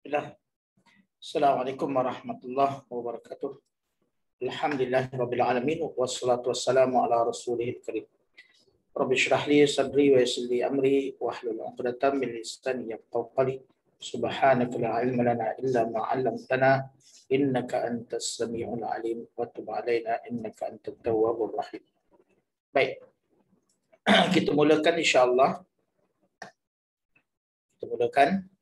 Bismillah. Assalamualaikum warahmatullahi wabarakatuh. Alhamdulillahirabbil alamin wassalatu wassalamu ala rasulihil karim. Rabbi shrah li sadri wa yassir li amri wahlul 'uqdatam min lisani yafqahu qawli. Subhanaka la ilma lana illa ma 'allamtana innaka antas samiul alim wa tub 'alaina innaka antat tawwabur rahim. Baik. Kita mulakan insya-Allah. Kita mulakan.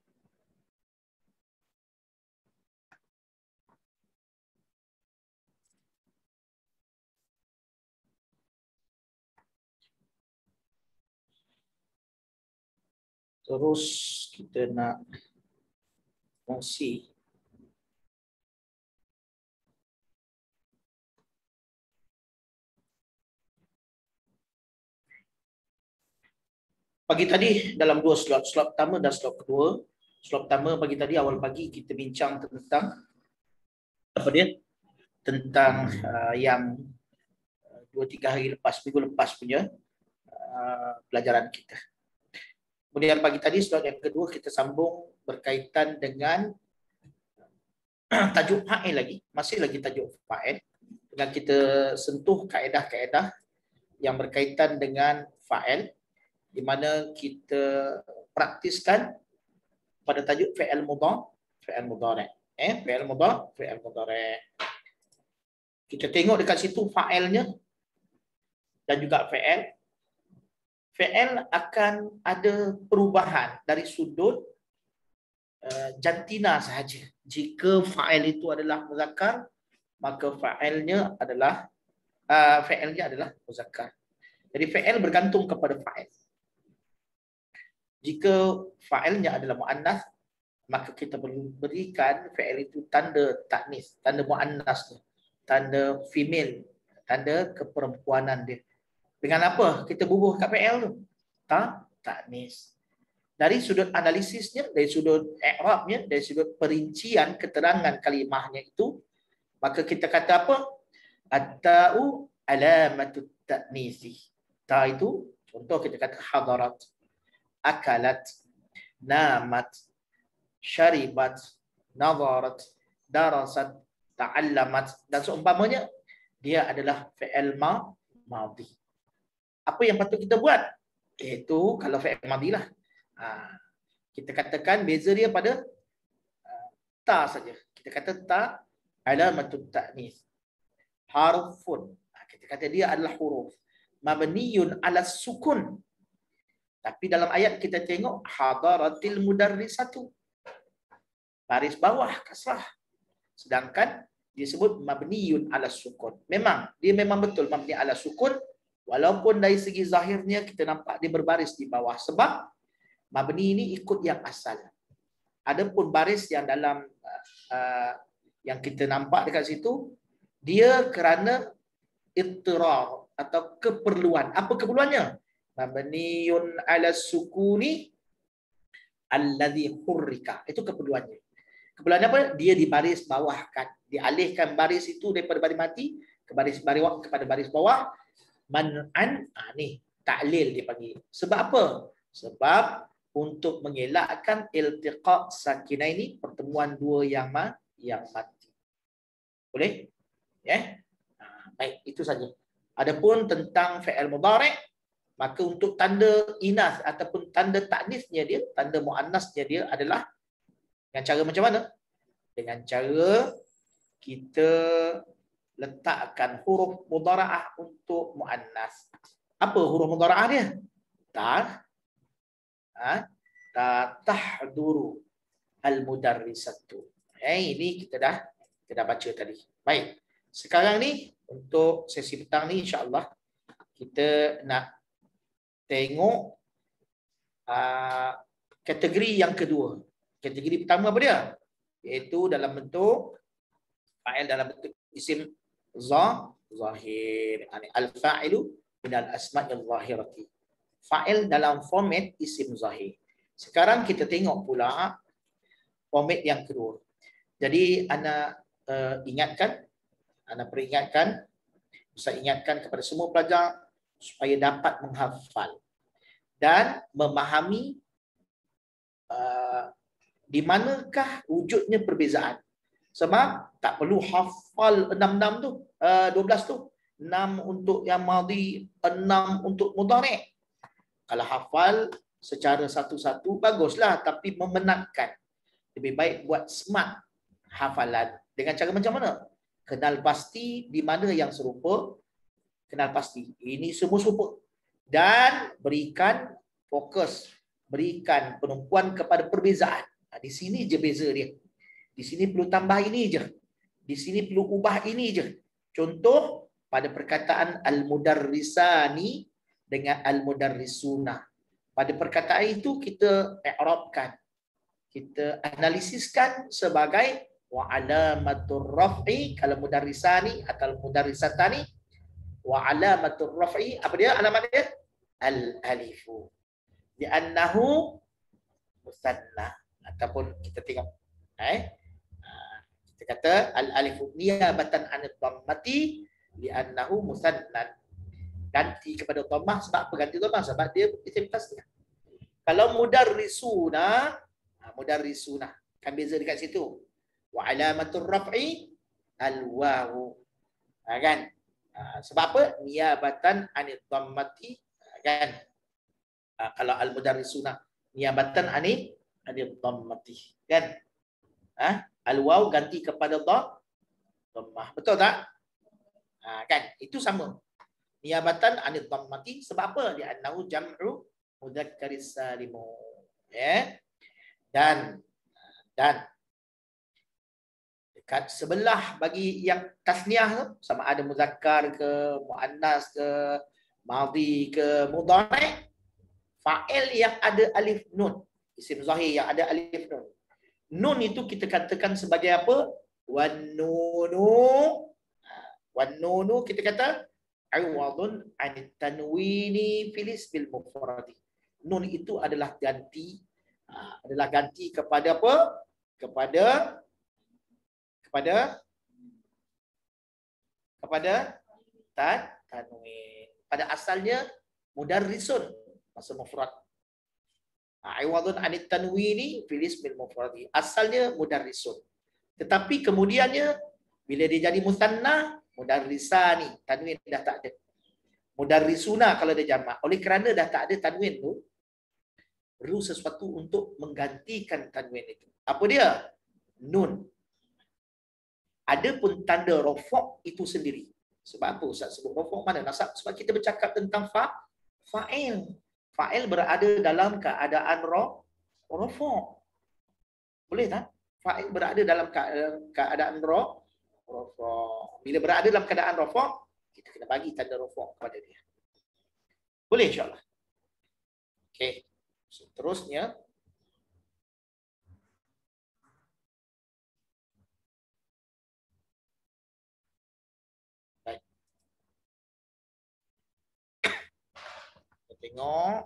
Terus kita nak kongsi pagi tadi dalam dua slot pertama dan slot kedua. Slot pertama pagi tadi awal pagi kita bincang tentang apa dia? Tentang yang 2-3 hari lepas, minggu lepas punya pelajaran kita. Kemudian pagi tadi slot yang kedua kita sambung berkaitan dengan tajuk fa'il lagi, masih lagi tajuk fa'il, dengan kita sentuh kaedah-kaedah yang berkaitan dengan fa'il, di mana kita praktiskan pada tajuk fi'il mudhari'. Fi'il mudhari'. Kita tengok dekat situ fa'ilnya dan juga fi'il. Fi'il akan ada perubahan dari sudut jantina sahaja. Jika fa'il itu adalah muzakkar, maka fi'ilnya adalah muzakkar. Jadi fi'il bergantung kepada fa'il. Jika fa'ilnya adalah muannas, maka kita perlu berikan fi'il itu tanda taknis, tanda muannas, tanda female, tanda keperempuanan dia. Dengan apa kita bubuh kat fi'il tu? Taknis. Dari sudut analisisnya, dari sudut i'rabnya, dari sudut perincian keterangan kalimahnya itu, maka kita kata apa? At-ta'u alamatut ta'nisi. Ta itu contoh kita kata hadarat, akalat, namat, syaribat, nazarat, darasat, ta'allamat dan seumpamanya. Dia adalah fi'il madhi. Apa yang patut kita buat? Iaitu kalau fi'il madhi lah. Kita katakan beza dia pada ta saja. Kita kata ta alamatut ta'nis. Harfun. Kita kata dia adalah huruf. Mabniyun ala sukun. Tapi dalam ayat kita tengok hadaratil mudarrisatu. Baris bawah kasrah. Sedangkan disebut mabniyun ala sukun. Dia memang betul mabni ala sukun. Walaupun dari segi zahirnya kita nampak dia berbaris di bawah. Sebab mabni ini ikut yang asal. Adapun baris yang dalam yang kita nampak dekat situ, dia kerana ittirar atau keperluan. Apa keperluannya? Mabniyun ala sukuni alladhi hurrika. Itu keperluannya. Keperluannya apa? Dia dibaris bawahkan. Dialihkan baris itu daripada baris mati ke baris bawah kepada baris bawah. Man'an, ni ta'lil dia panggil. Sebab apa? Sebab untuk mengelakkan iltiqa' sakinaini, pertemuan dua yang mati. Boleh? Ya? Baik, itu saja. Adapun tentang fi'il mudhari', maka untuk tanda inas ataupun tanda ta'nisnya dia, tanda muannasnya dia adalah dengan cara macam mana? Dengan cara kita letakkan huruf mudhara'ah untuk muannas. Apa huruf mudhara'ah dia? Tahduru al-mudarrisatu. Ini kita dah baca tadi. Baik. Sekarang ni untuk sesi petang ni insya-Allah kita nak tengok kategori yang kedua. Kategori pertama apa dia? Iaitu dalam bentuk fa'il dalam bentuk isim zahir. Al-fa'ilu minal asma'il zahirati. Fa'il dalam format isim zahir. Sekarang kita tengok pula format yang kedua. Jadi ana peringatkan, saya ingatkan kepada semua pelajar supaya dapat menghafal dan memahami Di manakah wujudnya perbezaan? Sebab tak perlu hafal 6 tu, 12 tu. 6 untuk yang madhi, 6 untuk mudhari'. Kalau hafal secara satu-satu baguslah, tapi memenatkan. Lebih baik buat smart hafalan. Dengan cara macam mana? Kenal pasti di mana yang serupa, kenal pasti ini semua serupa. Dan berikan fokus, berikan penumpuan kepada perbezaan. Di sini je beza dia. Di sini perlu tambah ini je. Di sini perlu ubah ini je. Contoh pada perkataan al-mudarrisani dengan al-mudarrisuna. Pada perkataan itu kita i'rabkan. Kita analisiskan sebagai wa alamatur raf'i kalau mudarrisani atau mudarrisatani, wa alamatur raf'i apa dia alamat dia? Al-alifu. Li'annahu musanna. Ataupun kita tengok kita kata al-alifu niyabatan anid dhammati li'annahu musannan. Ganti kepada dhammah sebab apa ganti dhammah? Sebab dia isim tasniah. Kalau mudarrisuna, mudarrisuna kan beza dekat situ. Wa alamatur raf'i al-wawu. Kan? Sebab apa? Niyabatan anid dhammati kan? Kalau al-mudarrisuna niyabatan anid dhammati kan? Al-waw ganti kepada dhammah. Betul tak? Kan? Itu sama. Niyabatan anid dhammati sebab apa? Dia annahu jam'u mudzakkaris salimu. Ya. Dan dekat sebelah bagi yang tasniah tu sama ada muzakkar ke muannas ke madhi ke mudhari', fa'il yang ada alif nun, isim zahir yang ada alif nun. Nun itu kita katakan sebagai apa? Wan nunu kita kata iwadun anit tanwini fil ismil mufradi. Nun itu adalah ganti kepada apa? Kepada tanwin. Pada asalnya mudarrisun masa mufrad. Iwadun anit tanwini fil ismil mufradi. Asalnya mudarrisun. Tetapi kemudiannya bila dia jadi musanna, mudarrisani, tanwin dah tak ada. Mudarrisuna kalau dia jamak. Oleh kerana dah tak ada tanwin tu, perlu sesuatu untuk menggantikan tanwin itu. Apa dia? Nun. Ada pun tanda rafa' itu sendiri. Sebab apa Ustaz sebut rafa' mana nasab? Sebab kita bercakap tentang fa'il. Fa'il berada dalam keadaan rafa'. Boleh tak? Fa'il berada dalam keadaan rafa'. Bila berada dalam keadaan rafa', kita kena bagi tanda rafa' kepada dia. Boleh insya-Allah. Okey. Seterusnya baik. Kita tengok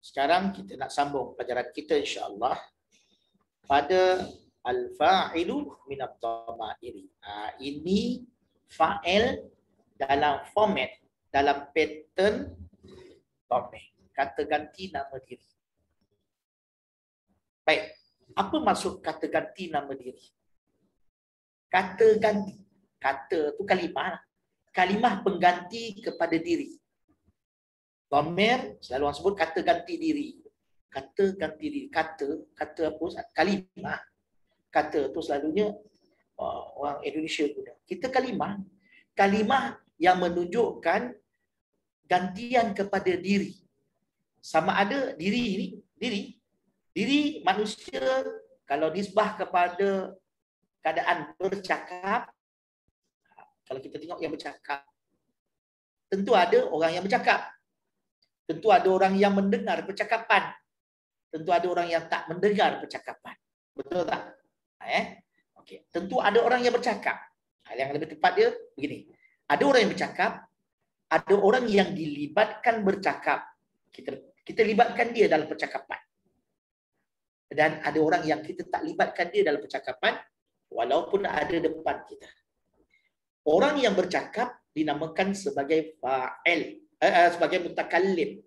sekarang kita nak sambung pelajaran kita insya-Allah pada al-fa'ilu minat dhamairi. Ini fa'il dalam format, dalam pattern dhamir, kata ganti nama diri. Baik, apa maksud kata ganti nama diri? Kata ganti, kata tu kalimah. Kalimah pengganti kepada diri. Dhamir selalu orang sebut kata ganti diri. Kata ganti diri. Kata apa? Kalimah. Kata tu selalunya orang Indonesia guna. Kita kalimah. Kalimah yang menunjukkan gantian kepada diri. Sama ada diri ini, diri manusia kalau nisbah kepada keadaan bercakap, kalau kita tengok yang bercakap, tentu ada orang yang bercakap. Tentu ada orang yang mendengar percakapan. Tentu ada orang yang tak mendengar percakapan. Betul tak? Okey. Tentu ada orang yang bercakap. Yang lebih tepat dia begini. Ada orang yang bercakap, ada orang yang dilibatkan bercakap. Kita libatkan dia dalam percakapan. Dan ada orang yang kita tak libatkan dia dalam percakapan walaupun ada depan kita. Orang yang bercakap dinamakan sebagai fa'il, sebagai mutakallim.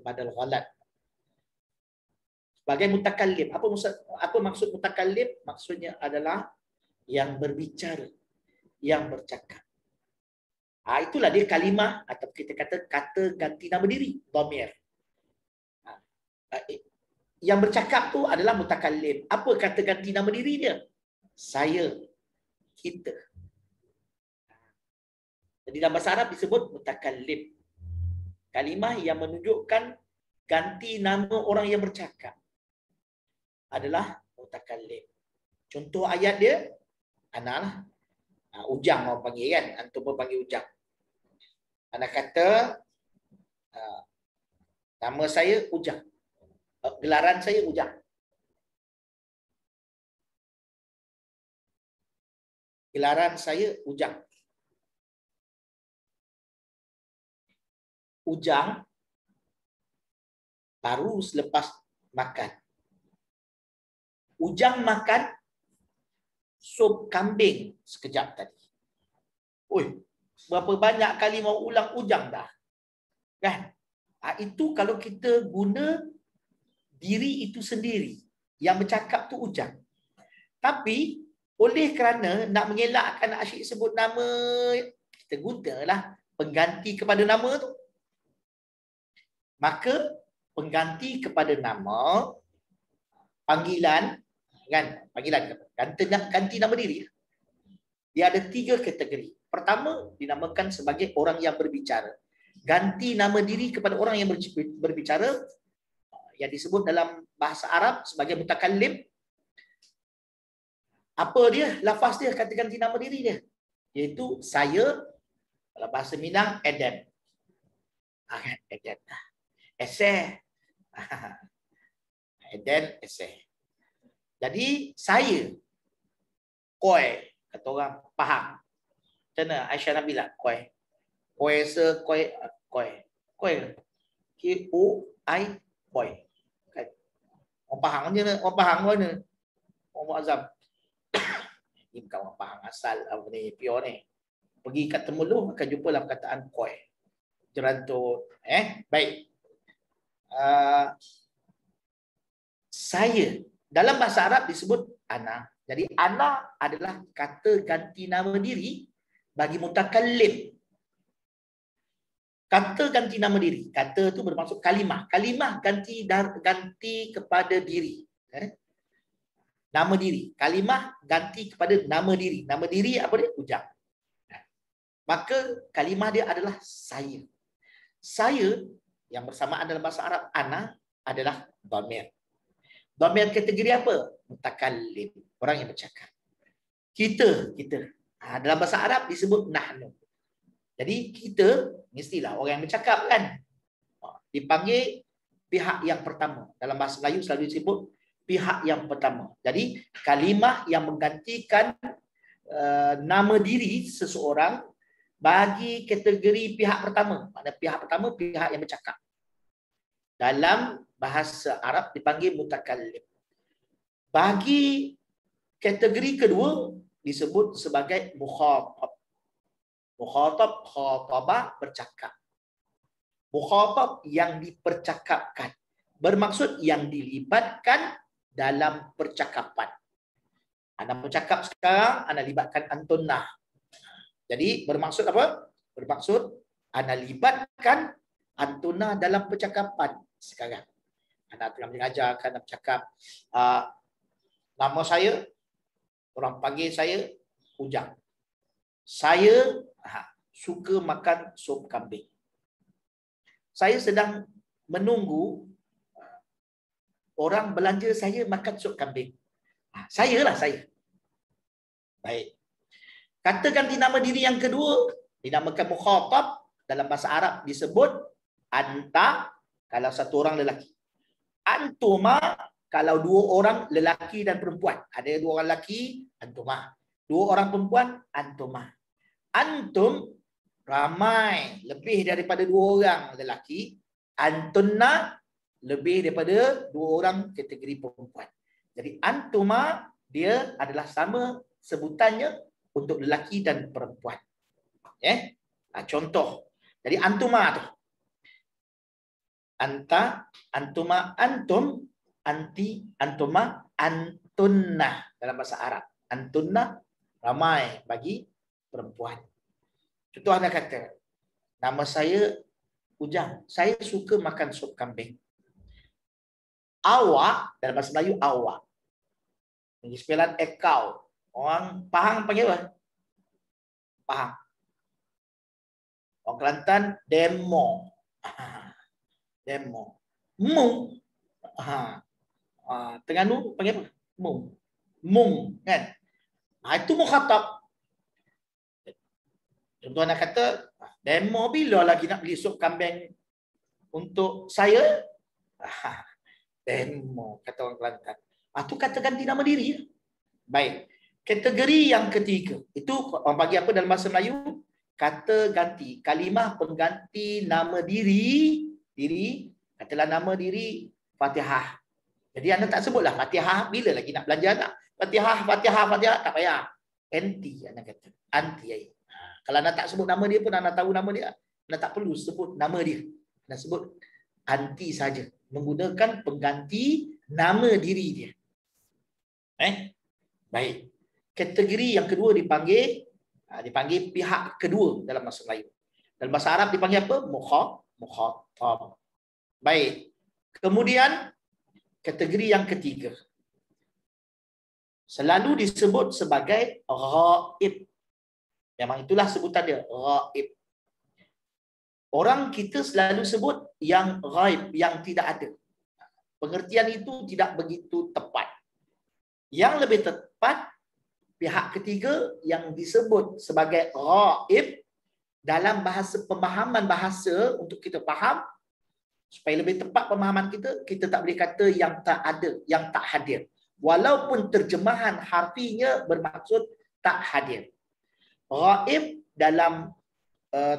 badal ghalat. Sebagai mutakallim, apa maksud mutakallim? Maksudnya adalah yang berbicara, yang bercakap. Itulah dia kalimah atau kita kata ganti nama diri, dhamir. Yang bercakap tu adalah mutakallim. Apa kata ganti nama diri dia? Saya, kita. Jadi dalam bahasa Arab disebut mutakallim. Kalimah yang menunjukkan ganti nama orang yang bercakap adalah mutakallim. Contoh ayat dia, ana lah. Ujang orang panggil kan, antum pun panggil Ujang. Ana kata nama saya Ujang. Gelaran saya Ujang. Gelaran saya Ujang. Ujang baru selepas makan. Ujang makan sup kambing sekejap tadi. Oi, berapa banyak kali mau ulang Ujang dah. Kan? Itu kalau kita guna diri itu sendiri. Yang bercakap tu Ujang. Tapi oleh kerana nak mengelakkan nak asyik sebut nama, kita gunalah pengganti kepada nama tu. Maka pengganti kepada nama, panggilan, kan? Panggilan ganti nama diri. Dia ada 3 kategori. Pertama, dinamakan sebagai orang yang berbicara. Ganti nama diri kepada orang yang berbicara yang disebut dalam bahasa Arab sebagai mutakallim. Apa dia? Lafaz dia kata ganti nama diri dia. Iaitu saya, dalam bahasa Minang, Eden. Eden. Eseh. Eden, eseh. Jadi, saya. Koi. Kata orang faham. Macam mana Aisyah Nabila? Koi. Koi se, koi. Koi. Koi. K-O-I. Koi. Orang faham je. Orang faham mana? Orang Muazzam. Ini bukan orang faham asal. Apa ni? Pure ni. Pergi kat Temuluh, akan jumpalah perkataan koi. Jerantut. Baik. Saya dalam bahasa Arab disebut ana. Jadi ana adalah kata ganti nama diri bagi mutakallim. Kata ganti nama diri. Kata tu bermaksud kalimah. Kalimah ganti kepada diri. Nama diri. Kalimah ganti kepada nama diri. Nama diri apa dia? Ujang. Maka kalimah dia adalah saya. Saya yang bersamaan dalam bahasa Arab ana adalah dhamir. Dhamir kategori apa? Mutakallim, orang yang bercakap. Kita. Dalam bahasa Arab disebut nahnu. Jadi kita mestilah orang yang bercakap kan. Dipanggil pihak yang pertama. Dalam bahasa Melayu selalu disebut pihak yang pertama. Jadi kalimah yang menggantikan nama diri seseorang bagi kategori pihak pertama. Maksudnya pihak pertama, pihak yang bercakap. Dalam bahasa Arab dipanggil mutakallim. Bagi kategori kedua disebut sebagai mukhatab. Mukhatab, khatabah, bercakap. Mukhatab yang dipercakapkan. Bermaksud yang dilibatkan dalam percakapan. Anda bercakap sekarang, anda libatkan antunah. Jadi bermaksud apa? Bermaksud anda libatkan antunah dalam percakapan sekarang. Anda tengah mengajar, anda bercakap, nama saya, orang panggil saya Ujang. Saya suka makan sup kambing. Saya sedang menunggu orang belanja saya makan sup kambing. Saya. Baik. Kata ganti nama diri yang kedua dinamakan mukhatab. Dalam bahasa Arab disebut anta kalau satu orang lelaki. Antuma kalau 2 orang lelaki dan perempuan. Ada 2 orang lelaki, antuma. 2 orang perempuan, antuma. Antum ramai, lebih daripada 2 orang lelaki. Antunna lebih daripada 2 orang kategori perempuan. Jadi antuma dia adalah sama sebutannya untuk lelaki dan perempuan. Contoh. Jadi antuma tu. anta, antuma, antum, anti, antuma, antunna dalam bahasa Arab. Antunna ramai bagi perempuan. Contoh anda kata, nama saya Ujang, saya suka makan sup kambing. Awak dalam bahasa Melayu awak. Ini spelling ekau. Orang Pahang panggil apa? Pahang. Orang Kelantan demo. Demo. Mung. Terengganu panggil apa? Mung. Mung kan? Itu mukhatab. Contoh nak kata, demo bila lagi nak beli sup kambing untuk saya? Demo, kata orang Kelantan. Itu kata ganti nama diri. Baik. Kategori yang ketiga. Itu orang bagi apa dalam bahasa Melayu? Kata ganti. Kalimah pengganti nama diri. Katalah nama diri Fatihah. Jadi anda tak sebutlah Fatihah. Bila lagi nak belanja anak? Fatihah. Tak payah. Anti anda kata. Anti. Kalau anda tak sebut nama dia pun anda tahu nama dia. Anda tak perlu sebut nama dia. Anda sebut anti saja. Menggunakan pengganti nama diri dia. Baik. Kategori yang kedua dipanggil pihak kedua dalam bahasa Melayu. Dalam bahasa Arab dipanggil apa? Mukhatab. Baik. Kemudian kategori yang ketiga selalu disebut sebagai ghaib. Memang itulah sebutan dia, ghaib. Orang kita selalu sebut yang ghaib, yang tidak ada. Pengertian itu tidak begitu tepat. Yang lebih tepat, pihak ketiga yang disebut sebagai ghaib dalam bahasa pemahaman bahasa untuk kita faham, supaya lebih tepat pemahaman kita, kita tak boleh kata yang tak ada, yang tak hadir. Walaupun terjemahan harfinya bermaksud tak hadir. Ghaib dalam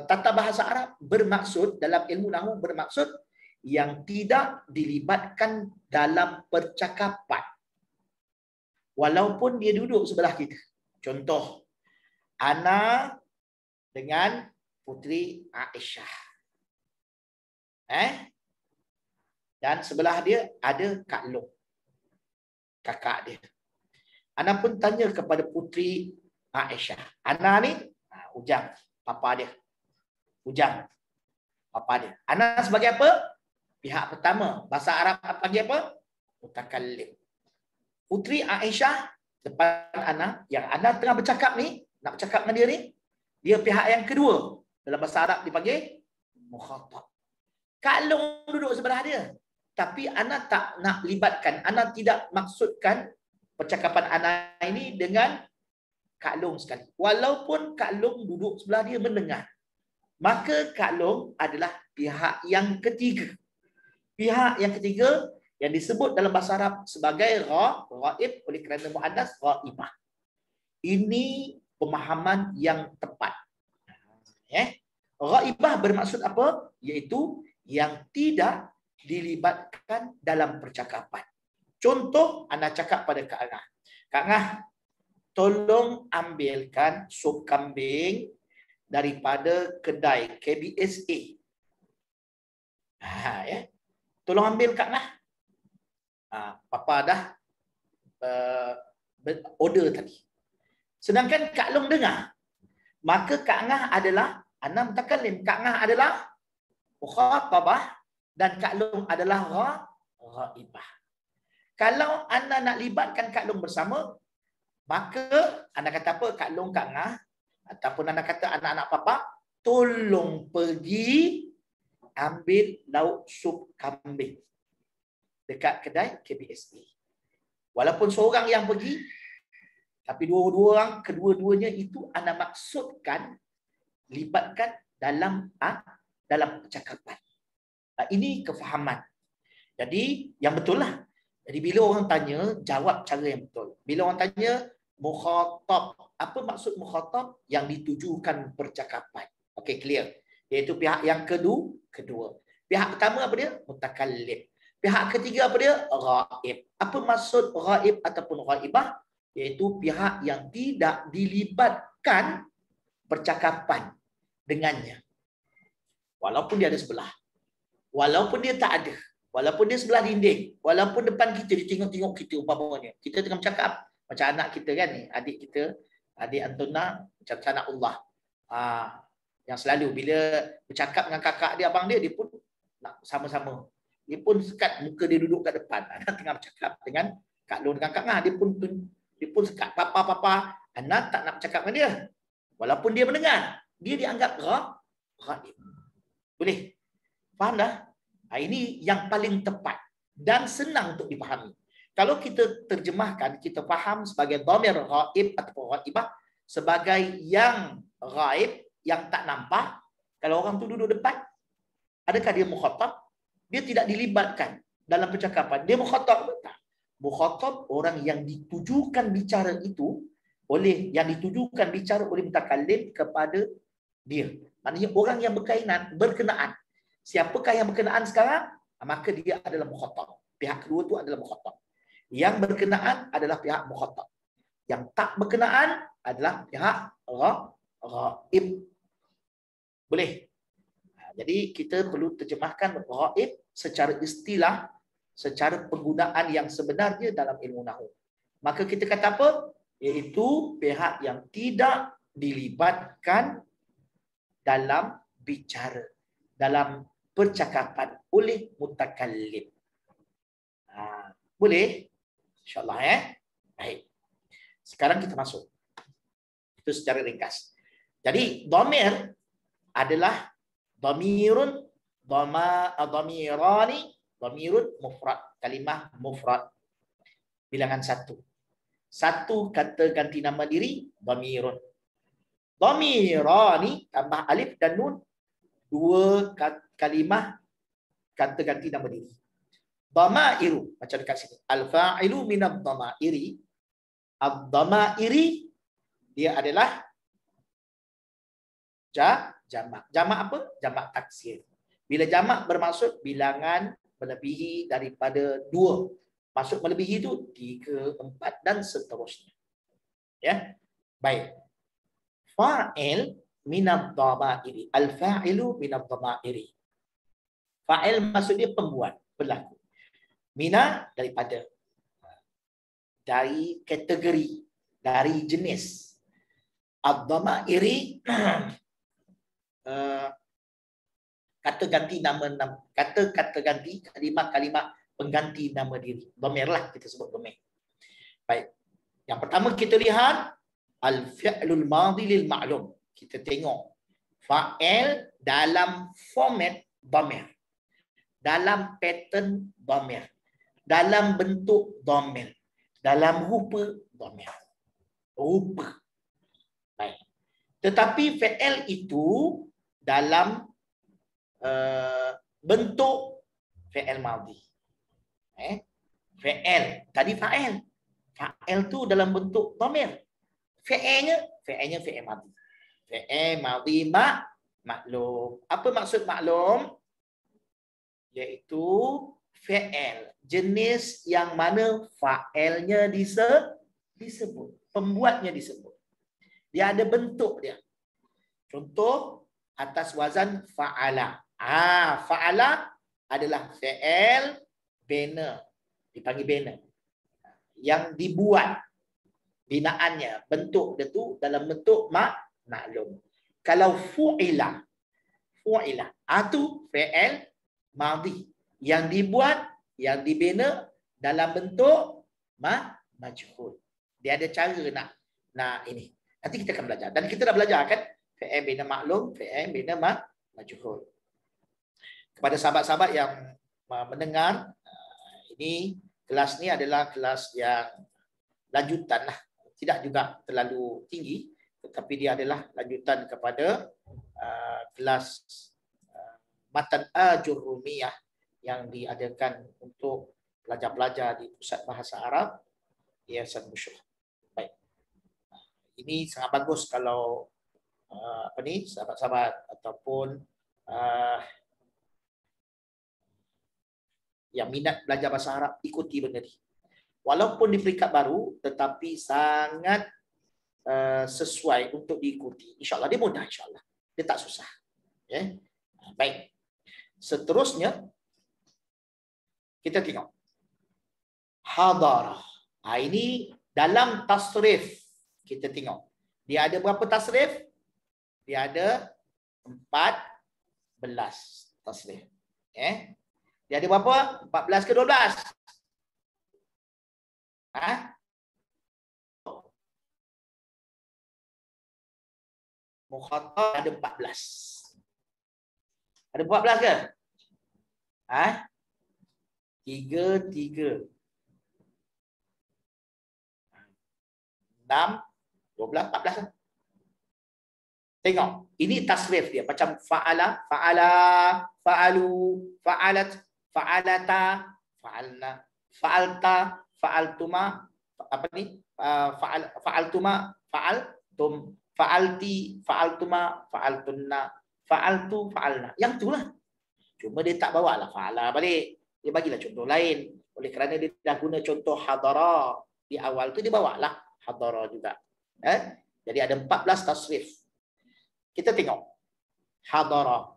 tata bahasa Arab bermaksud, dalam ilmu nahwu bermaksud yang tidak dilibatkan dalam percakapan. Walaupun dia duduk sebelah kita. Contoh, Ana dengan Putri Aisyah. Dan sebelah dia ada Kak Long, kakak dia. Ana pun tanya kepada Putri Aisyah. Ana ni Ujang, papa dia. Ujang, papa dia. Ana sebagai apa? Pihak pertama. Bahasa Arab panggil apa? Mutakallim. Putri Aisyah depan Ana, yang Ana tengah bercakap ni, nak bercakap dengan dia ni, dia pihak yang kedua. Dalam bahasa Arab dipanggil mukhatab. Kak Long duduk sebelah dia. Tapi Ana tak nak libatkan. Ana tidak maksudkan percakapan Ana ini dengan Kak Long sekali. Walaupun Kak Long duduk sebelah dia mendengar. Maka Kak Long adalah pihak yang ketiga. Pihak yang ketiga yang disebut dalam bahasa Arab sebagai ghaib oleh kerana muannas ghaibah. Ini pemahaman yang tepat. Ghaibah bermaksud apa? Iaitu yang tidak dilibatkan dalam percakapan. Contoh, Ana cakap pada Kak Angah. Kak Angah, tolong ambilkan sup kambing daripada kedai KBSA. Tolong ambil Kak Angah. Papa dah order tadi. Sedangkan Kak Long dengar. Maka Kak Angah adalah Ana mutakallim. Kak Angah adalah mukhatabah dan Kak Long adalah ghaibah. Kalau Ana nak libatkan Kak Long bersama, maka Ana kata apa? Kak Long, Kak Angah, ataupun Ana kata anak-anak papa, tolong pergi ambil lauk sup kambing dekat kedai KBSA. Walaupun seorang yang pergi, tapi dua-dua orang, kedua-duanya itu Ana maksudkan libatkan dalam percakapan. Ini kefahaman. Jadi yang betul lah. Jadi bila orang tanya, jawab cara yang betul. Bila orang tanya mukhatab, apa maksud mukhatab? Yang ditujukan percakapan. Okey, clear. Iaitu pihak yang kedua. Pihak pertama apa dia? Mutakallim. Pihak ketiga apa dia? Ghaib. Apa maksud ghaib ataupun ghaibah? Iaitu pihak yang tidak dilibatkan percakapan dengannya. Walaupun dia ada sebelah. Walaupun dia tak ada, walaupun dia sebelah dinding, walaupun depan kita, dia tengok-tengok kita umpamanya. Kita tengah bercakap macam anak kita kan ni, adik kita, adik Antona, macam anak Allah. Yang selalu bila bercakap dengan kakak dia, abang dia pun nak sama-sama. Dia pun sekat muka dia duduk kat depan. Anak tengah bercakap dengan Kak Long dengan Kak Ngah, dia pun sekat papa. Anak tak nak bercakap dengan dia. Walaupun dia mendengar, dia dianggap ghaib. Boleh? Faham dah? Ini yang paling tepat dan senang untuk dipahami. Kalau kita terjemahkan, kita faham sebagai dhamir ghaib atau ghaibah sebagai yang ghaib, yang tak nampak. Kalau orang tu duduk depan, adakah dia mukhatab? Dia tidak dilibatkan dalam percakapan. Dia mukhatab ke tak? Mukhatab orang yang ditujukan bicara itu oleh mutakallim kepada dia. Maknanya orang yang berkenaan. Siapakah yang berkenaan sekarang? Maka dia adalah mukhatab. Pihak kedua itu adalah mukhatab. Yang berkenaan adalah pihak mukhatab. Yang tak berkenaan adalah pihak ghaib. Boleh? Jadi kita perlu terjemahkan ghaib secara istilah, secara penggunaan yang sebenarnya dalam ilmu nahwu. Maka kita kata apa? Iaitu pihak yang tidak dilibatkan dalam bicara, dalam percakapan oleh mutakallim. Boleh? InsyaAllah Baik. Sekarang kita masuk. Itu secara ringkas. Jadi dhamir adalah dhamirun, dhamirani, dhamirun mufrad, kalimah mufrad. Bilangan satu. Satu kata ganti nama diri, dhamirun. Dhamirani tambah alif dan nun, dua kalimah kata ganti nama diri. Dhamairu, macam dekat sini. Al-fa'ilu minad dhamairi. Ad-dhamairi dia adalah jamak. Jamak apa? Jamak taksir. Bila jamak bermaksud bilangan melebihi daripada 2. Maksud melebihi itu 3, 4 dan seterusnya. Ya. Baik. Fa'il minad dhamairi. Al-fa'ilu minad dhamairi. Fa'il maksud dia pembuat, pelaku. Mina daripada, dari kategori, dari jenis. Ad-dhamairi kata ganti kata ganti, kalimah pengganti nama diri. Dhamir lah kita sebut dhamir. Baik. Yang pertama kita lihat al-fi'lul madhi lil ma'lum. Kita tengok fa'il dalam format dhamir, dalam pattern dhamir, dalam bentuk dhamir, dalam rupa dhamir. Rupa. Baik. Tetapi fi'il itu dalam bentuk fi'il madhi. Fi'il. Tadi fa'il. Fa'il tu dalam bentuk dhamir. Fi'ilnya fi'il madhi. Fi'il madhi maklum. Apa maksud maklum? Iaitu fi'il. Jenis yang mana fa'ilnya disebut. Pembuatnya disebut. Dia ada bentuk dia. Contoh atas wazan fa'ala. Fa'ala adalah fi'il bina. Dipanggil bina. Yang dibuat. Binaannya. Bentuk dia tu dalam bentuk maklum. Kalau fu'ila. Fu'ila. Itu fi'il madhi. Yang dibuat, yang dibina dalam bentuk majhul. Dia ada cara nak ini. Nanti kita akan belajar. Dan kita dah belajar kan? Fi'il bina maklum, fi'il bina majhul. Kepada sahabat-sahabat yang mendengar, ini kelas ni adalah kelas yang lanjutan lah. Tidak juga terlalu tinggi, tetapi dia adalah lanjutan kepada kelas matan Ajurrumiyah yang diadakan untuk pelajar-pelajar di Pusat Bahasa Arab Yayasan Bushrah. Baik. Ini sangat bagus kalau sahabat-sahabat ataupun yang minat belajar bahasa Arab ikuti benda ni. Walaupun di peringkat baru, tetapi sangat sesuai untuk diikuti. InsyaAllah dia mudah, insyaAllah. Dia tak susah. Ya? Baik. Seterusnya kita tengok hadarah. Ini dalam tasrif kita tengok. Dia ada berapa tasrif? Dia ada 14 tasrif. Dia ada berapa? 14 ke 12? Mukhatab ada 14. Ada 14 ke? 3, 6, 12, 14. Tengok, ini tasrif dia macam fa'ala, fa'ala, fa'alu, fa'alat, fa'alata, fa'alna, fa'alta, fa'altuma, apa ni? Fa'altuma, fa'altum, fa'alti, fa'altuma, fa'altunna, fa'altu, fa'alna. Yang itulah. Cuma dia tak bawa lah fa'ala balik. Dia bagilah contoh lain. Oleh kerana dia dah guna contoh hadara di awal tu, dia bawa lah hadara juga. Jadi ada 14 tasrif. Kita tengok hadara.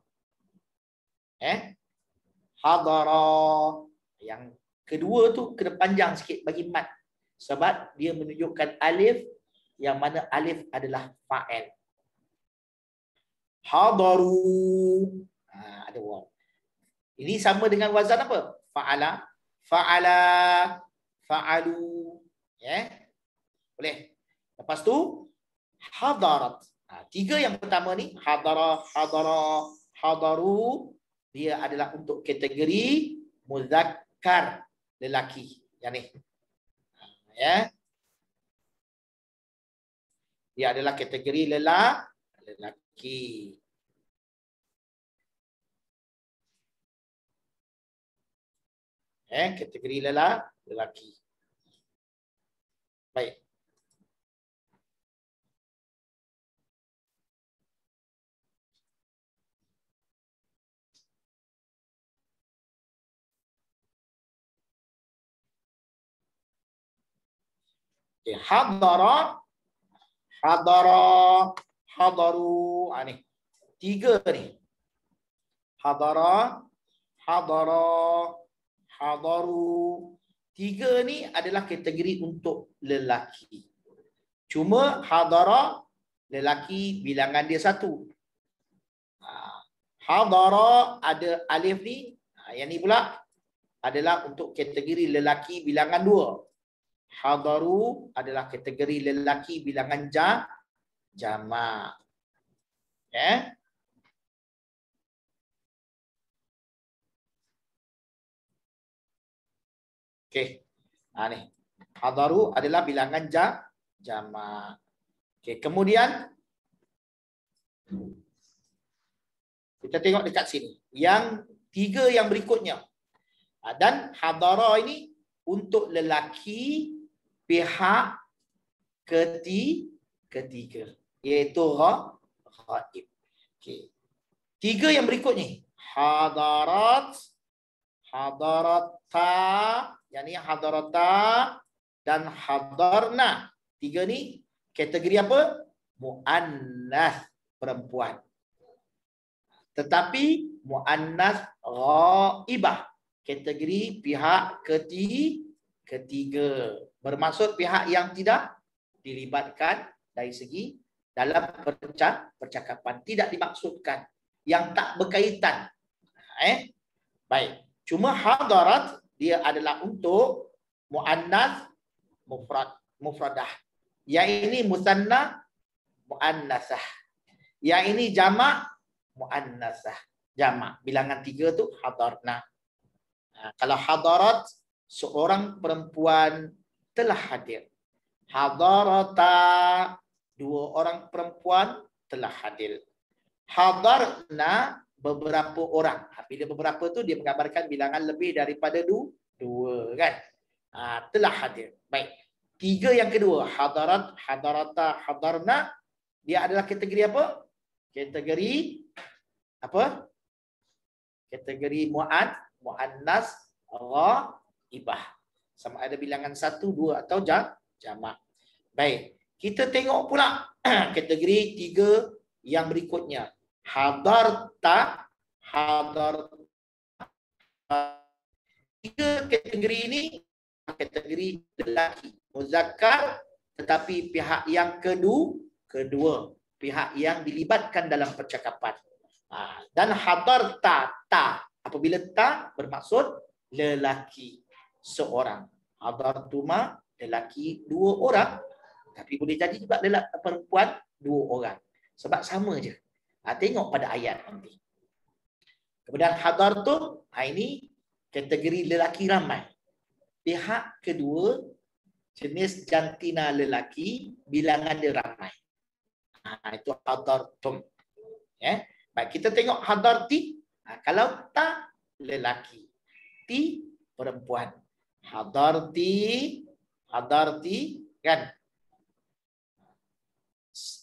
Hadara. Yang kedua tu kena panjang sikit bagi mat. Sebab dia menunjukkan alif, yang mana alif adalah fa'il. Hadaru. Ada waw. Ini sama dengan wazan apa? Fa'ala, fa'ala, fa'alu. Boleh. Lepas tu hadarat. 3 yang pertama ni hadara, hadara, hadaru, dia adalah untuk kategori muzakkar, lelaki. Yang ni. Dia adalah kategori lelaki. Kategori lelaki. Baik. Hadara, hadara, hadaru. Ni 3 ni. Hadara, hadara, hadaru. 3 ni adalah kategori untuk lelaki. Cuma hadara lelaki bilangan dia 1. Hadara ada alif ni. Yang ni pula adalah untuk kategori lelaki bilangan 2. Hadaru adalah kategori lelaki bilangan jamak. Okey. Ni. Hadaru adalah bilangan jamak. Okey, kemudian kita tengok dekat sini. Yang 3 yang berikutnya. Dan hadara ini untuk lelaki pihak ketiga, iaitu ghaib. Okey. 3 yang berikutnya. Hadarat, hadarata, yang ni hadarata dan hadarna. 3 ni kategori apa? Muannas, perempuan. Tetapi muannas ghaibah, kategori pihak ketiga. Bermaksud pihak yang tidak dilibatkan dari segi dalam percakapan. Tidak dimaksudkan. Yang tak berkaitan. Baik. Cuma hadarat dia adalah untuk muannas mufradah. Yang ini musanna muannasah. Yang ini jamak muannasah. Jamak. Bilangan 3 tu hadarna. Kalau hadarat, seorang perempuan telah hadir. Hadarata, 2 orang perempuan telah hadir. Hadarna, beberapa orang. Bila beberapa tu dia menggambarkan bilangan lebih daripada 2 kan. Telah hadir. Baik. 3 yang kedua, hadarat, hadarata, hadarna, dia adalah kategori apa? Kategori apa? Kategori muannas ghaibah. Sama ada bilangan 1, 2 atau jamak. Baik. Kita tengok pula kategori 3 yang berikutnya. Hadarta, hadarta, Tiga kategori ini kategori lelaki muzakkar, tetapi pihak yang kedua pihak yang dilibatkan dalam percakapan. Dan hadar ta apabila ta bermaksud lelaki seorang, hadar tuma lelaki dua orang, tapi boleh jadi juga lelaki perempuan dua orang, sebab sama je. Tengok pada ayat nanti. Kemudian hadar tu ini kategori lelaki ramai. Pihak kedua jenis jantina lelaki, bilangan dia ramai. Itu hadartum. Baik, kita tengok hadarti. Kalau tak lelaki, ti perempuan. Hadarti kan.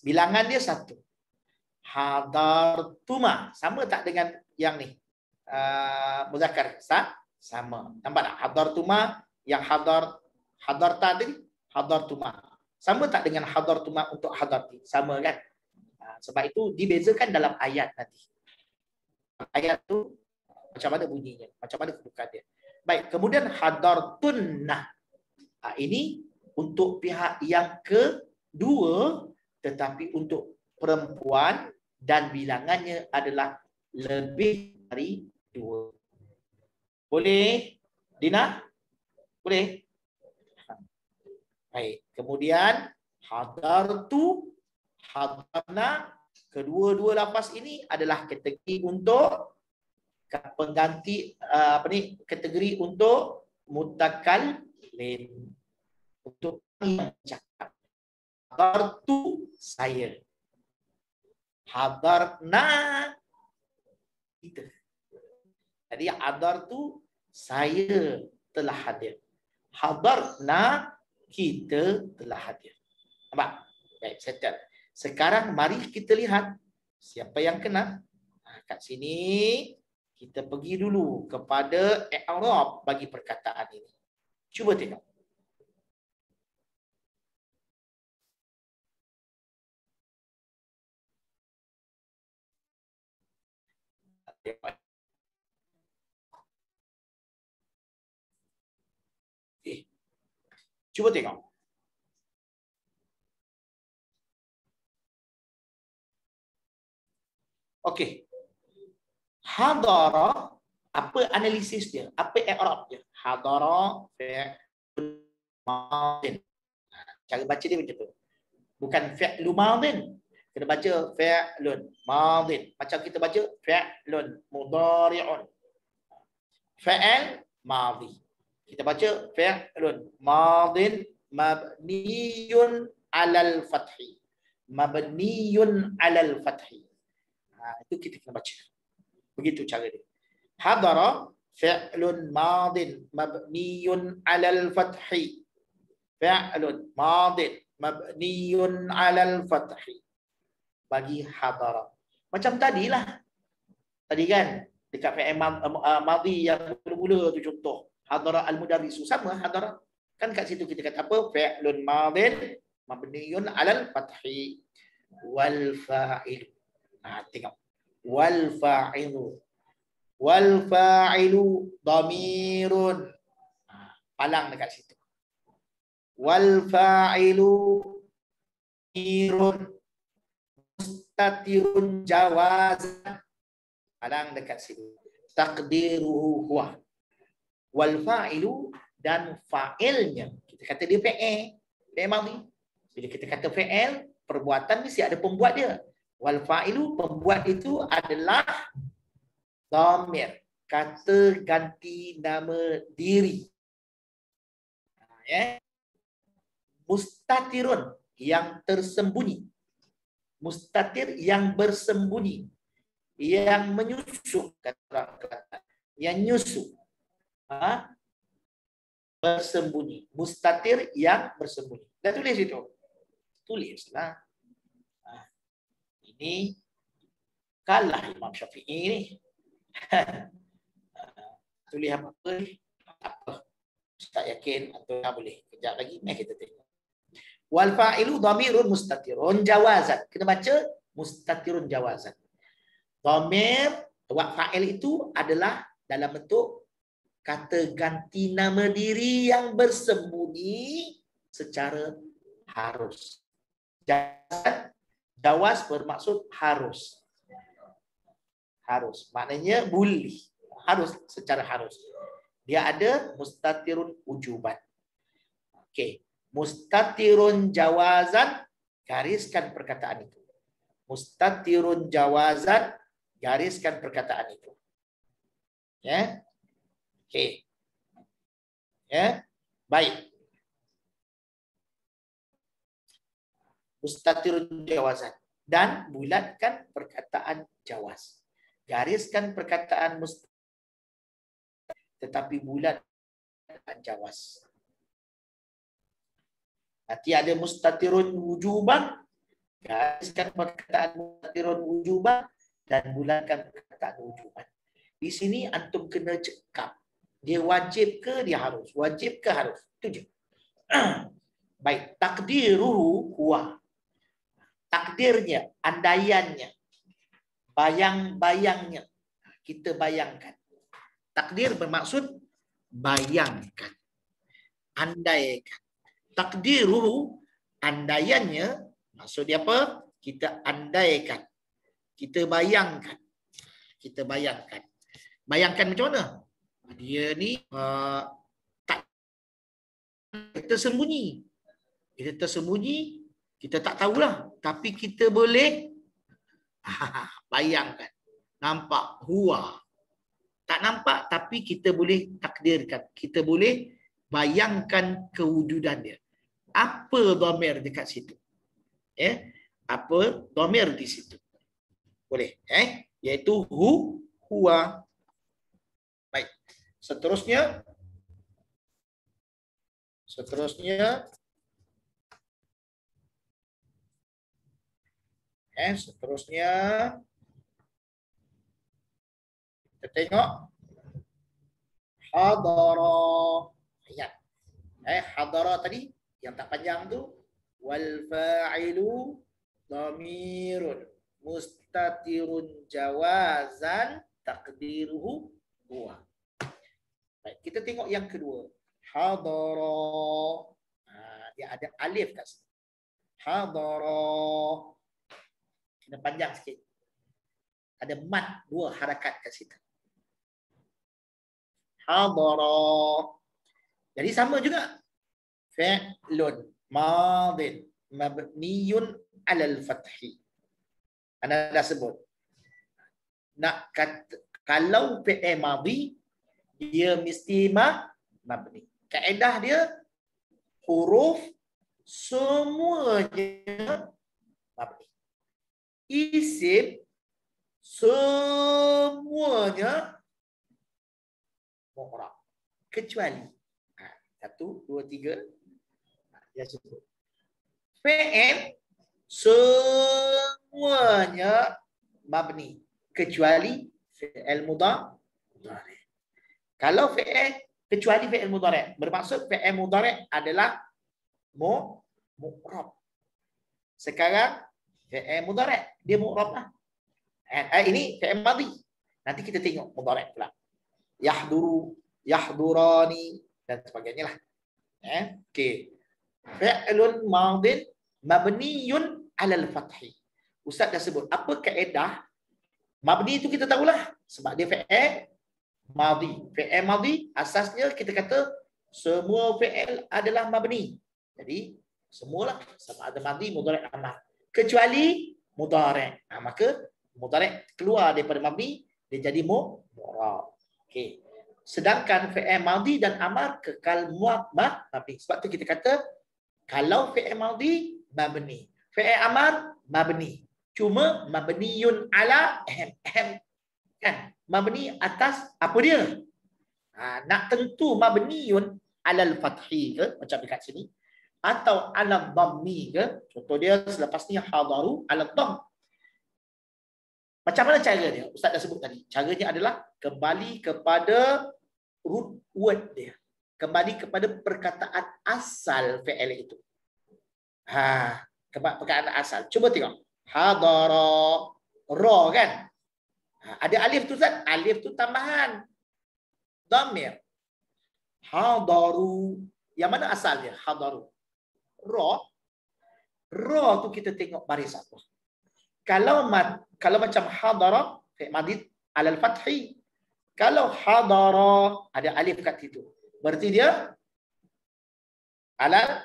Bilangan dia satu. Hadartuma sama tak dengan yang ni? Muzakkar sama. Nampak tak? Hadartuma yang hadarta tadi, hadartuma. Sama tak dengan hadartuma untuk hadarti? Sama kan? Sebab itu dibezakan dalam ayat nanti. Ayat tu macam mana bunyinya, macam mana kedudukan dia. Baik, kemudian hadartunna. Ini untuk pihak yang kedua, tetapi untuk perempuan dan bilangannya adalah lebih dari 2. Boleh, Dina? Boleh? Baik. Kemudian hadartu, hadarna, kedua-dua lafaz ini adalah kategori untuk pengganti kategori untuk mutakallim, untuk yang bercakap. Hadartu saya. Hadarna kita. Jadi hadartu saya telah hadir. Hadarna kita telah hadir. Nampak? Baik, settle. Sekarang mari kita lihat siapa yang kena. Kat sini kita pergi dulu kepada i'rab bagi perkataan ini. Cuba tengok. Cuba tengok. Okey. Hadara, apa analisis dia? Apa i'rab dia? Hadara fi'l madin. Cara baca dia macam tu. Bukan fi'lu madin. Kita baca fi'lun madin. Macam kita baca fi'lun mudhari'un. Fi'l madhi. Kita baca fi'lun madin mabniyun 'alal fathi. Mabniyun 'alal fathi. Itu kita kena baca. Begitu cara dia. Hadara fi'lun madin mabniyun 'alal fathi. Fi'lun madin mabniyun 'alal fathi. Bagi hadara. Macam tadilah. Tadi kan dekat fi'il madhi yang mula-mula tu contoh. Hadara al-mudarrisu sama hadara. Kan kat situ kita kata apa? Fi'lun madin mabniyun 'alal fathi wal fa'il. Tengok. Wal fa'ilu. Wal fa'ilu dhamirun. Palang dekat situ. Wal fa'ilu dhamirun mustatirun jawazan. Palang dekat situ. Taqdiruhu huwa. Wal fa'ilu dan fa'ilnya. Kita kata dia fi'il. Fi'il madhi. Bila kita kata fi'il, perbuatan mesti ada pembuat dia. Wal fa'ilu, pembuat itu adalah dhamir, kata ganti nama diri. Mustatirun, yang tersembunyi. Mustatir, yang bersembunyi. Yang menyusup, kata yang nyusup. Bersembunyi. Mustatir, yang bersembunyi. Dah tulis itu? Tulislah. Ini kalah Imam Syafi'i ni. Tulis apa ni? Apa? Tak yakin atau tak boleh. Kejap lagi mari kita tengok. Wal fa'ilu dhamirun mustatirun jawazan. Kita baca mustatirun jawazan. Dhamir wa fa'il itu adalah dalam bentuk kata ganti nama diri yang bersembunyi secara harus. Jawaz bermaksud harus. Harus. Maknanya boleh. Harus, secara harus. Dia ada mustatirun wujuban. Okey. Mustatirun jawazan, gariskan perkataan itu. Mustatirun jawazan, gariskan perkataan itu. Ya. Okey. Ya. Baik. Mustatirun jawazan, dan bulatkan perkataan jawaz. Gariskan perkataan mustatir tetapi bulat jawaz. Nanti ada mustatirun wujuban, gariskan perkataan mustatirun wujuban dan bulatkan perkataan wujuban. Di sini antum kena cekap. Dia wajib ke dia harus? Wajib ke harus? Itu je. Baik, takdiruhu huwa. Takdirnya, andaiannya, bayang-bayangnya. Kita bayangkan. Takdir bermaksud bayangkan. Andaikan. Takdiruhu, andaiannya, maksud dia apa? Kita andaikan. Kita bayangkan. Kita bayangkan. Bayangkan macam mana? Dia ni tak tersembunyi. Kita tersembunyi, kita tak tahulah. Tapi kita boleh bayangkan. Nampak huwa. Tak nampak tapi kita boleh takdirkan. Kita boleh bayangkan kewujudan dia. Apa dhamir dekat situ? Apa dhamir di situ? Boleh. Iaitu huwa. Baik. Seterusnya. Seterusnya kita tengok hadara. Ingat. Hadara tadi yang tak panjang tu wal fa'ilu dhamirun mustatirun jawazan taqdiruhu huwa. Baik, kita tengok yang kedua. Hadara. Dia ada alif kat sini. Hadara. Kena panjang sikit. Ada mat, dua harakat kat situ. Hadara. Jadi sama juga. Fi'lun madin mabniyun alal fathi. Anda dah sebut. Nak kata, kalau fi'il madhi dia mesti mabni. Kaedah dia huruf semuanya mabni. Isim semuanya mu'rab kecuali 1, 2, 3 dia sebut fi'il semuanya mabni kecuali fi'il mudhari. Kalau fi'il kecuali fi'il mudhari bermaksud fi'il mudhari adalah mu'rab. Sekarang fi'il mudhari dia mu'rab lah. Ini fi'il madhi. Nanti kita tengok mudhari pula. Yahduru, yahdurani dan sebagainya lah. Okey. Fi'lun madin mabniyun 'alal fathi. Ustaz dah sebut apa kaedah mabni itu kita tahulah sebab dia fi'il madhi. Fi'il madhi asasnya kita kata semua fi'il adalah mabni. Jadi semualah sama ada madhi, mudhari', amar. Kecuali mudhari'. Maka mudhari' keluar daripada mabni dia jadi mu'rab. Okey. Sedangkan fi'il madhi dan amar kekal mabni. Sebab tu kita kata kalau fi'il madhi mabni, fi'il amar mabni. Cuma mabniyun ala kan? Mabni atas apa dia? Nak tentu mabniyun alal fathi ke macam dekat sini atau ala dhammi ke? Contoh dia selepas ni hadaru ala dhamm. Macam mana cara dia? Ustaz dah sebut tadi. Caranya adalah kembali kepada root word dia. Kembali kepada perkataan asal fi'il itu. Perkataan asal. Cuba tengok. Hadara. Ra kan? Ada alif tu Ustaz. Alif tu tambahan. Dhamir. Hadaru. Yang mana asalnya? Hadaru. Ra tu kita tengok baris apa. Kalau macam hadara, fi'il madhi alal fathi. Kalau hadara ada alif kat situ. Berarti dia alal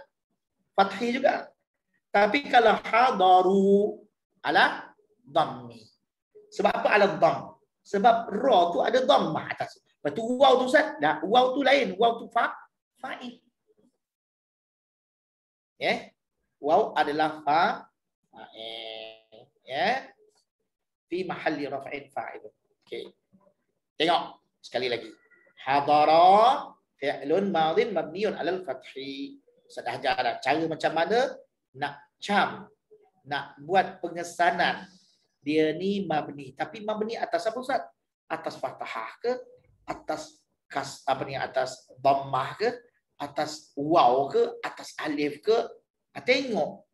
fathi juga. Tapi kalau hadaru ala dhammi. Sebab apa ala dhamm? Sebab ra tu ada dhammah atas. Lepas tu waw tu Ustaz, dah waw tu lain, waw tu fa'il. Ya. Waw adalah fa'il. Ya. Fi mahalli raf'in fa'il. Okey. Tengok sekali lagi. Hadara fi'lun madhin mabniun 'alal fathi. Sudah ajar cara macam mana nak nak buat pengesanan. Dia ni mabni, tapi mabni atas apa Ustaz? Atas fathah ke? Atas atas dhammah ke? Atas waw ke? Atas alif ke? Tengok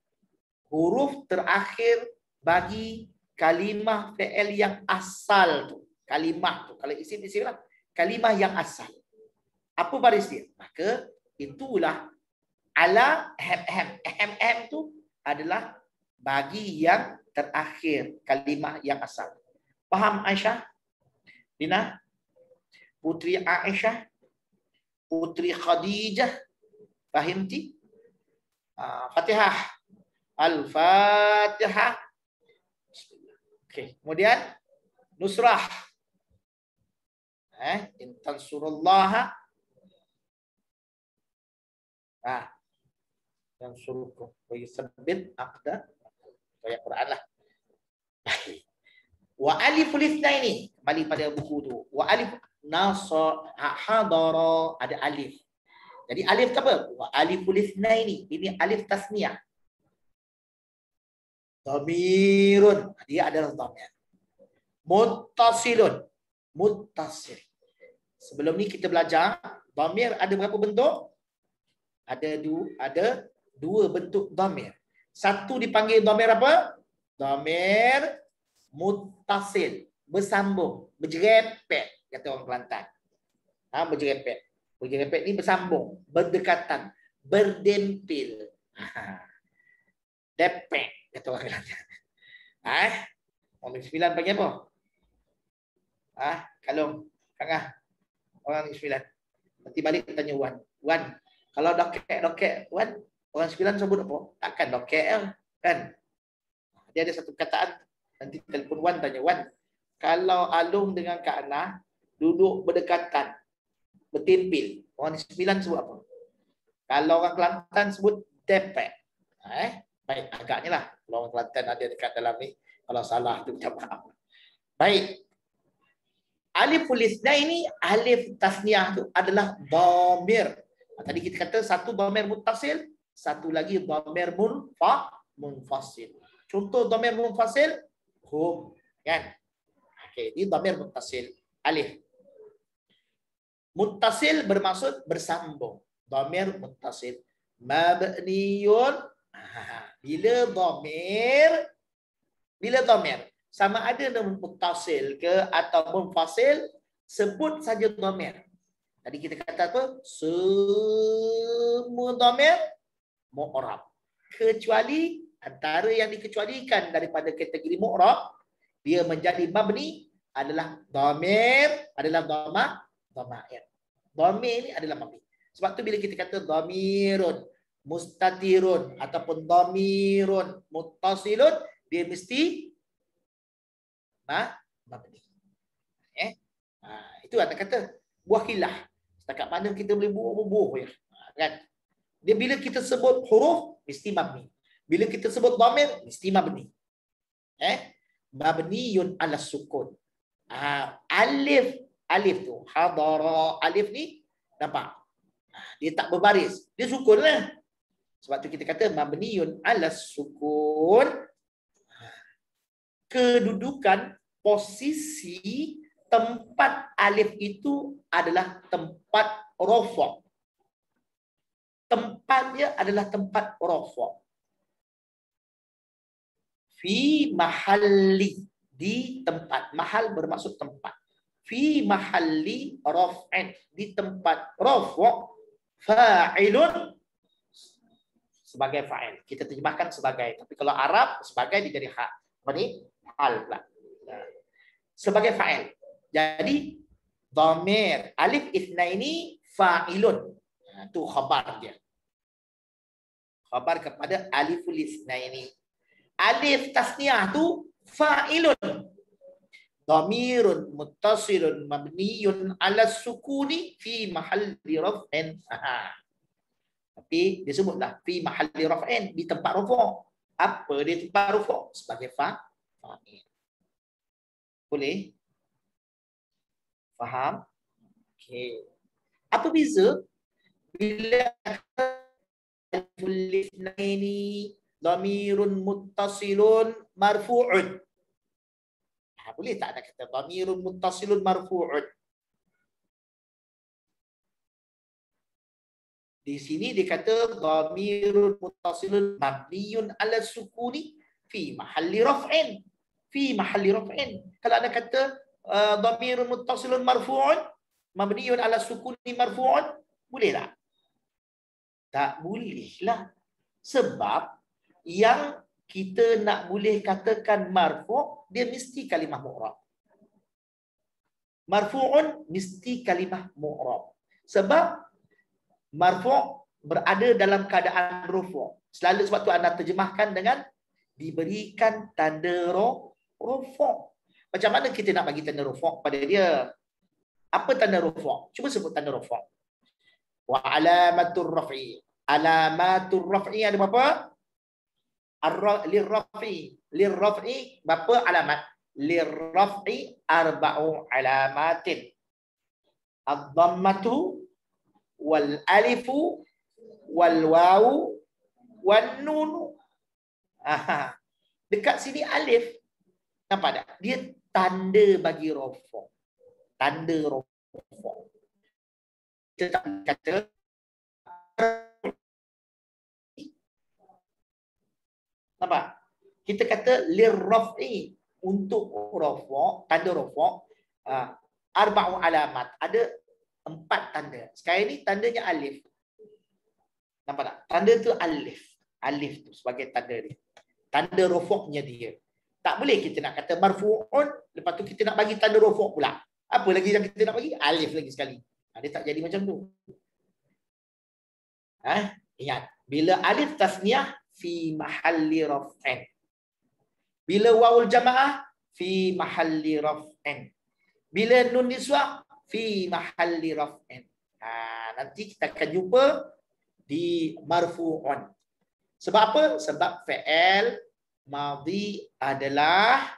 huruf terakhir bagi kalimah fi'il yang asal tu. Kalimah tu, kalau isim lah. Kalimah yang asal. Apa baris dia? Maka itulah ala hem tu adalah bagi yang terakhir kalimah yang asal. Faham Aisyah? Dina? Putri Aisyah? Putri Khadijah? Fahimti? Fatihah. Al-Fatihah. Okey, kemudian Nusrah. In tansurullaha yansurukum wa yusabbit aqda ayat Quran lah. Wa aliful itsnaini, kembali pada buku tu. Wa alif hadara ada alif. Jadi alif apa? Wa aliful itsnaini, ini alif tasniyah. Dhamirun, dia adalah dhamir. Muttasilun, muttasil. Sebelum ni kita belajar dhamir ada berapa bentuk? Ada dua bentuk dhamir. Satu dipanggil dhamir apa? Dhamir muttasil, bersambung, berjerepet kata orang Kelantan. Berjerepet. Berjerepet ni bersambung, berdekatan, berdempil. Depek kata orang Kelantan. Orang Sembilan panggil apa? Kalau Kangah orang Sembilan. Nanti balik tanya Wan, kalau dokek Wan, orang Sembilan sebut apa? Takkan dokek kan? Dia ada satu kataan, nanti telefon Wan tanya Wan, kalau Alung dengan Kak Ana duduk berdekatan, bertimpil, orang Sembilan sebut apa? Kalau orang Kelantan sebut depek. Baik, agaknya lah. Kalau orang Kelantan ada dekat dalam ni, kalau salah tu minta maaf. Baik. Alif ulisna ini, alif tasniah tu adalah dhamir. Tadi kita kata satu dhamir muttasil, satu lagi dhamir munfasil. Contoh dhamir munfasil, hum, kan? Okey, ini dhamir muttasil, alif. Muttasil bermaksud bersambung. Dhamir muttasil. Mabniyun. Bila dhamir sama ada dengan muttasil ke atau munfasil, sebut saja dhamir. Tadi kita kata apa? Semua dhamir mu'rab. Kecuali antara yang dikecualikan daripada kategori mu'rab, dia menjadi mabni adalah dhamir, adalah dhamair. Dhamir ini adalah mabni. Sebab tu bila kita kata dhamirun, mustatirun ataupun dhamirun muttasilun, dia mesti mabni. Itu ada kata buah kilah. Setakat mana kita boleh buah ya. Kan? Dia bila kita sebut huruf mesti mabni. Bila kita sebut dhamir mesti mabni. Mabniyun ala sukun. Alif tu, hadara, alif ni nampak? Dia tak berbaris, dia sukun lah. Sebab tu kita kata mabniyun ala sukun. Kedudukan, posisi tempat alif itu adalah tempat rafa'. Tempatnya adalah tempat rafa'. Fi mahalli, di tempat. Mahal bermaksud tempat. fi mahalli raf'in, di tempat rafa' fa'ilun, sebagai fa'il. Kita terjemahkan sebagai, tapi kalau Arab sebagai dia jadi hak. Apa ni? Hal pula. Sebagai fa'il. Jadi dhamir alif itsnaini fa'ilun. Itu khabar dia. Khabar kepada aliful itsnaini. Alif tasniah tu fa'ilun. Dhamirun muttasilun mabniyun ala sukuni fi mahalli raf'in. Tapi disebutlah fi mahalli raf'in, di tempat rafa'. Apa di tempat rafa'? Sebagai fa'il. Boleh? Faham? Okey. Apa beza bila aliful itsnaini dhamirun muttasilun marfu'un? Boleh tak ada kata dhamirun muttasilun marfu'un? Di sini dia kata dhamirun muttasilun mabniyun ala sukuni fi mahalli raf'in. Fi mahalli raf'in. Kalau ada kata dhamirun muttasilun marfu'un mabniyun ala sukuni marfu'un, boleh tak? Tak boleh lah. Sebab yang kita nak boleh katakan marfu', dia mesti kalimah mu'rab. Marfu'un mesti kalimah mu'rab. Sebab marfu' berada dalam keadaan rufu'. Selalu sebab tu anda terjemahkan dengan diberikan tanda rufu'. Macam mana kita nak bagi tanda rufu' pada dia? Apa tanda rufu'? Cuba sebut tanda rufu'. Wa alamatur raf'i. Alamatur raf'i ada berapa? Lirraf'i berapa alamat? Lirraf'i arba'u alamatin. Ad-dhammatu wal alifu wal wawu wan nun. Dekat sini alif, nampak tak? Dia tanda bagi rafa'. Tanda rafa'. Kita tak kata nampak? Kita kata lirraf'i, untuk rafa', tanda rafa', arba'u alamat, ada 4 tanda. Sekarang ini tandanya alif. Nampak tak? Tanda tu alif. Alif tu sebagai tanda dia. Tanda rafa'nya dia. Tak boleh kita nak kata marfu'un, lepas tu kita nak bagi tanda rafa' pula. Apa lagi yang kita nak bagi? Alif lagi sekali. Dia tak jadi macam tu. Ingat, bila alif tasniah fi mahalli raf'in. Bila wawul jamaah fi mahalli raf'in. Bila nun niswah fi mahalli raf'in. Nanti kita akan jumpa di marfu'un. Sebab apa? Sebab fi'il madhi adalah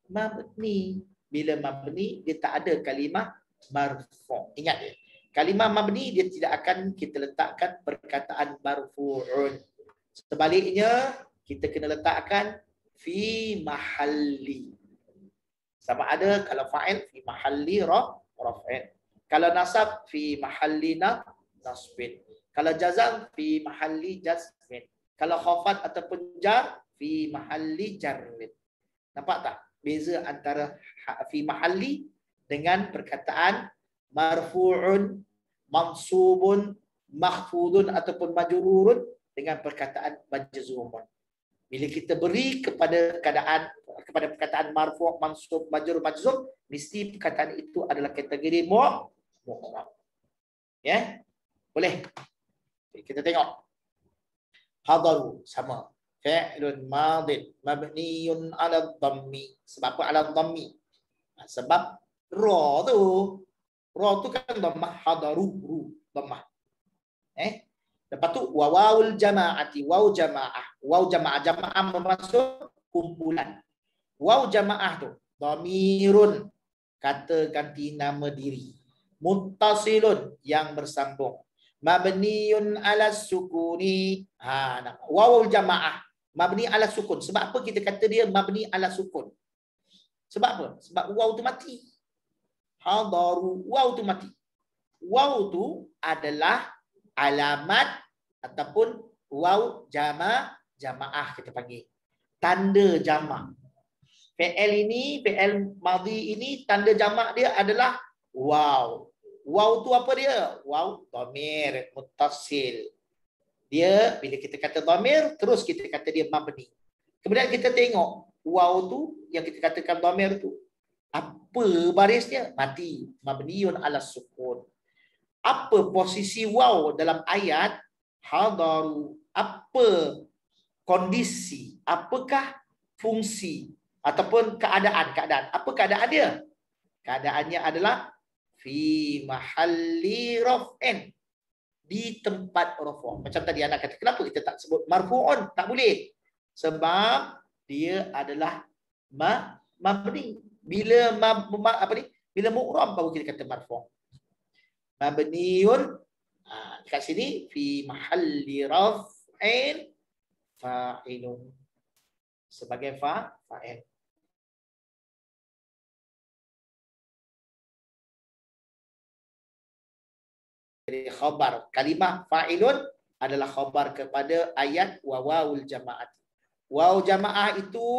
mabni. Bila mabni, dia tak ada kalimah marfu'. Ingat dia. Kalimah mabni dia tidak akan kita letakkan perkataan marfu'un. Sebaliknya, kita kena letakkan fi mahalli. Sama ada kalau fa'il fi mahalli raf'in. Kalau nasab fi mahalli nasbin. Kalau jazam fi mahalli jazmin. Kalau khafat ataupun jar fi mahalli jarrin. Nampak tak beza antara fi mahalli dengan perkataan marfu'un, mansubun, mahfudun ataupun majrurun dengan perkataan majzumun. Bila kita beri kepada perkataan marfu', mansub, majrur, majzum, mesti perkataan itu adalah kategori mu'rab. Ya? Boleh? Kita tengok. Hadaru sama. Fi'lun madin mabniyun 'ala dhammi. Sebab apa 'ala dhammi? Sebab ra tu kan dhammah, hadaru dhammah. Lepas tu wawul jama'ati, waw jamaah, jamaah bermaksud kumpulan. Waw jamaah tu dhamirun, kata ganti nama diri. Muttasilun, yang bersambung. Mabniyun ala sukuni. Wawul jamaah mabni ala sukun. Sebab apa kita kata dia mabni ala sukun? Sebab apa? Sebab waw tu mati. Hadaru, waw tu mati. Waw tu adalah alamat ataupun waw jamaah kita panggil. Tanda jamak. fi'il ini, fi'il madhi ini tanda jamak dia adalah waw. Waw tu apa dia? Waw dhamir muttasil. Dia bila kita kata dhamir, terus kita kata dia mabni. Kemudian kita tengok waw tu yang kita katakan dhamir tu apa barisnya? Mati, mabniun ala sukun. Apa posisi waw dalam ayat? Hadaru. Apa kondisi? Apakah fungsi ataupun keadaan? Apa keadaan dia? Keadaannya adalah fi mahalli raf'in, di tempat rafa'. Macam tadi anak kata, kenapa kita tak sebut marfu'un? Tak boleh. Sebab dia adalah mabni. Bila bila mu'rab baru kita kata marfu'. Mabniun kat sini fi mahalli raf'in fa'ilun. Sebagai fa'il. Jadi khabar. Kalimah fa'ilun adalah khabar kepada ayat wawul jama'at. Waw jama'ah itu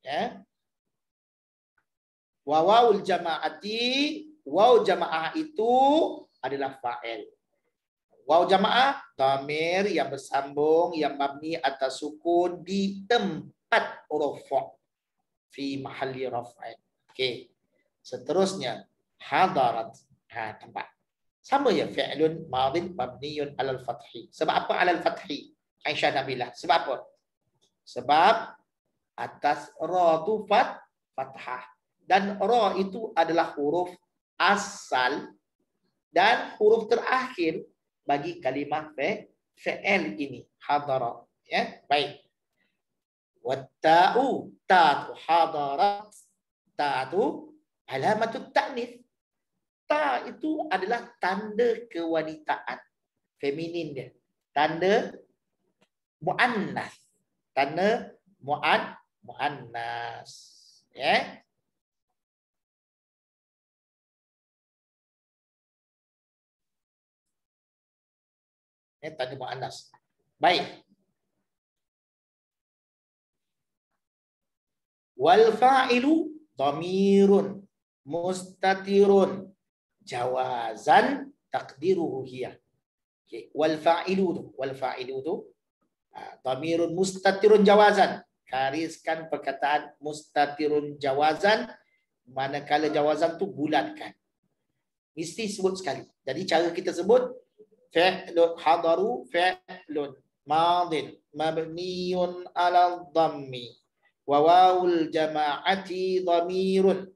ya. Wawul jama'ati, waw jama'ah itu adalah fa'il. Waw jama'ah dhamir yang bersambung yang mabni atas sukun di tempat rafa' fi mahalli raf'in. Okey. Seterusnya hadarat. Tempat. Sama ya, fi'lun madin mabniun alal fathi. Sebab apa alal fathi? Aisyah Nabilah. Sebab apa? Sebab atas ra tu fathah. Dan ra itu adalah huruf asal dan huruf terakhir bagi kalimah fi'il ini. Hadara. Ya, baik. Watta'u, ta'tu hadarat. Ta'tu alamatut ta'nits. Ta itu adalah tanda kewanitaan. Feminin dia. Tanda mu'annas. Tanda mu'annas. Ya. Tanda mu'annas. Baik. Wal fa'ilu dhamirun mustatirun jawazan taqdiruhu hiya. Okay. Wal fa'ilu tu dhamirun mustatirun jawazan. Gariskan perkataan mustatirun jawazan, manakala jawazan tu bulatkan. Mesti sebut sekali. Jadi cara kita sebut fi'lun hadaru fi'lun madin mabniun ala dhammi wa wawul jama'ati dhamirun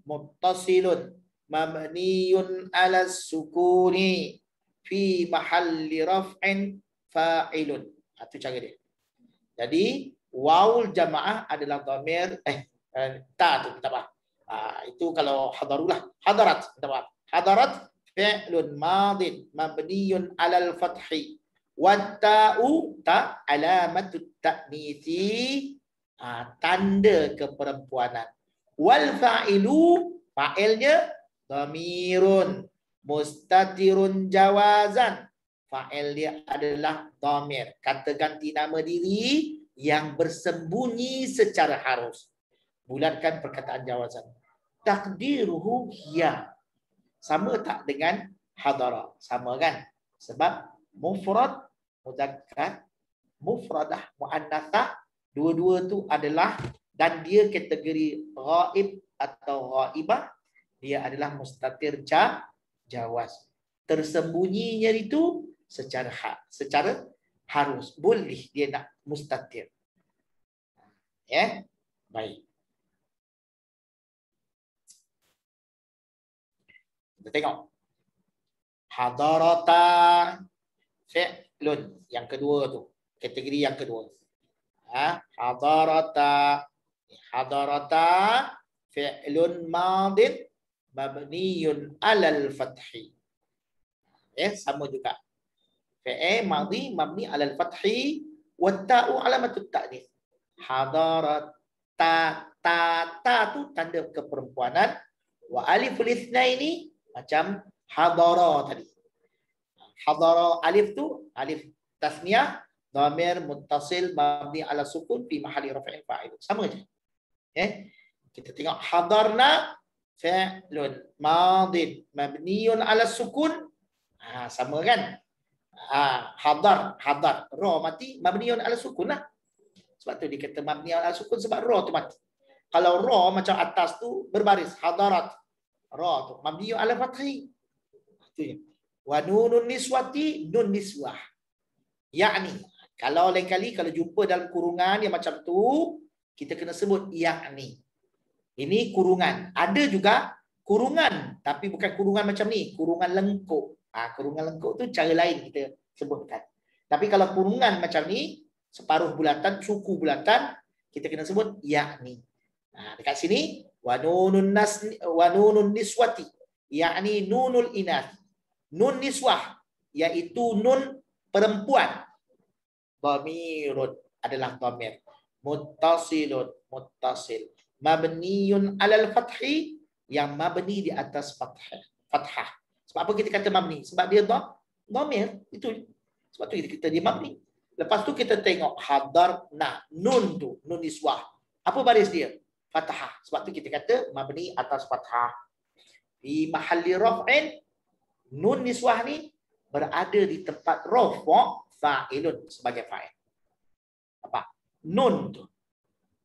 muttasilun mabniun ala sukuni fi mahalli raf'in fa'ilun. Itu cara dia. Jadi wawul jamaah adalah dhamir ta tu minta maaf. Itu kalau hadarulah. Hadarat minta maaf. Hadarat fi'lun madin mabniun ala al-fathi wa ta'u ta alamatut ta'nitsi, tanda keperempuanan. Wal fa'ilu, fa'ilnya dhamirun mustatirun jawazan. Fa'il dia adalah dhamir, kata ganti nama diri yang bersembunyi secara harus. Bulatkan perkataan jawazan. Takdiruhu hiya. Sama tak dengan hadara? Sama kan? Sebab mufrad, mudzakkar, mufradah, muannatsah, dua-dua tu adalah, dan dia kategori ghaib atau ghaibah, dia adalah mustatir jawaz. Tersembunyinya itu secara harus. Boleh dia nak mustatir. Ya, baik. Kita tengok. Hadarata fi'lun. Yang kedua tu. Kategori yang kedua. Hadarata fi'lun madin mabniyun alal fathi. Sama juga. Fi'il madhi mabni alal fathi wa ta'u alamatut ta'nits. Hadarat ta tu tanda keperempuanan, wa aliful itsnaini macam hadara tadi. Hadara alif tu alif tasniyah, dhamir muttasil mabni ala sukun fi mahalli raf'in fa'il. Sama je. Okay. Kita tengok hadarna fi'lun madin mabniun ala sukun. Sama kan? Hadar ra mati mabniun ala sukun lah. Sebab tu dia kata mabni ala sukun sebab ra tu mati. Kalau ra macam atas tu berbaris hadarat. Ra tu mabni ala fathi. Tu je. Wa nunun niswati nun niswah. Yakni kalau lain kali kalau jumpa dalam kurungan yang macam tu kita kena sebut yakni. Ini kurungan. Ada juga kurungan tapi bukan kurungan macam ni, kurungan lengkuk. Kurungan lengkuk tu cara lain kita sebutkan. Tapi kalau kurungan macam ni separuh bulatan, suku bulatan, kita kena sebut yakni. Dekat sini wa nunun niswati yakni nunul inath. Nun niswah iaitu nun perempuan. Dhamirun adalah dhamir. Muttasilun muttasil. Mabniun alal fathi yang mabni di atas fathah. Sebab apa kita kata mabni? Sebab dia dhamir itu. Sebab tu kita dia mabni. Lepas tu kita tengok hadarna nun tu nun niswah. Apa baris dia? Fathah. Sebab tu kita kata mabni atas fathah. Di mahalli raf'in nun niswah ni berada di tempat rafa' fa'ilun sebagai fa'il. Apa? Nun tu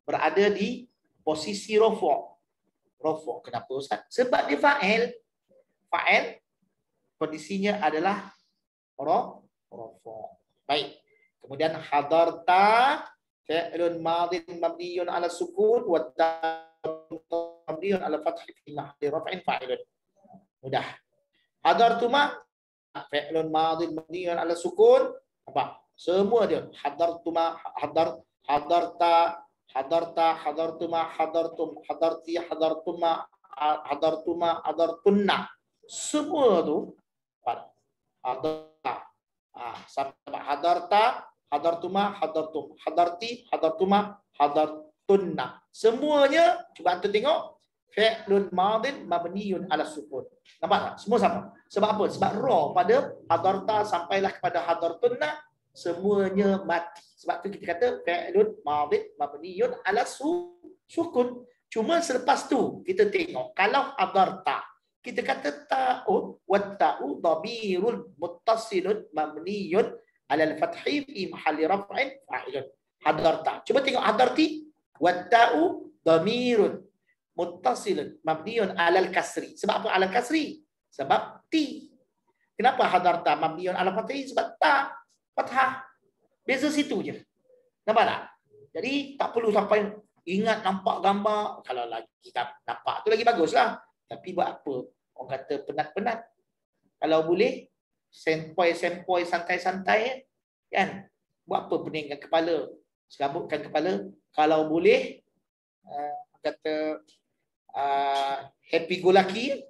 berada di posisi rafa'. Rafa' kenapa Ustaz? Sebab dia fa'il. Fa'il kondisinya adalah rafa'. Baik. Kemudian hadarta fi'lun madin mabniun ala sukun wa mabniun ala fathi fi mahalli raf'in fa'ilun. Mudah. Hadartuma fi'lun madin mabniun ala sukun. Apa? Semua dia. Hadartuma, hadarta, hadartuma, hadarti, hadartuma, hadartunna. Semua tu hadarta. Hadarta, hadartuma, hadarti, hadartuma, hadartunna. Semuanya cuba anda tengok fi'lun madin mabniun ala sukun. Nampak tak? Semua sama. Sebab apa? Sebab ra pada hadarta sampailah kepada hadartunna semuanya mati. Sebab tu kita kata fi'lun madin mabniun ala sukun. Cuma selepas tu kita tengok kalau hadarta kita kata ta'u wa ta'u dhamirul muttasilun mabniun ala al-fathi fi mahalli raf'in fa'ilun. Hadarta. Cuba tengok hadarti wa ta'u dhamirun muttasilun mabniun alal kasri. Sebab apa alal kasri? Sebab ti. Kenapa hadarta mabniun alal fathi? Sebab ta fathah. Beza situ je. Nampak tak? Jadi tak perlu sampai ingat nampak gambar. Kalau lagi kita nampak tu lagi baguslah. Tapi buat apa? Orang kata penat-penat. Kalau boleh sempoi-sempoi santai-santai kan. Buat apa peningkan kepala? Serabutkan kepala. Kalau boleh kata happy go lucky,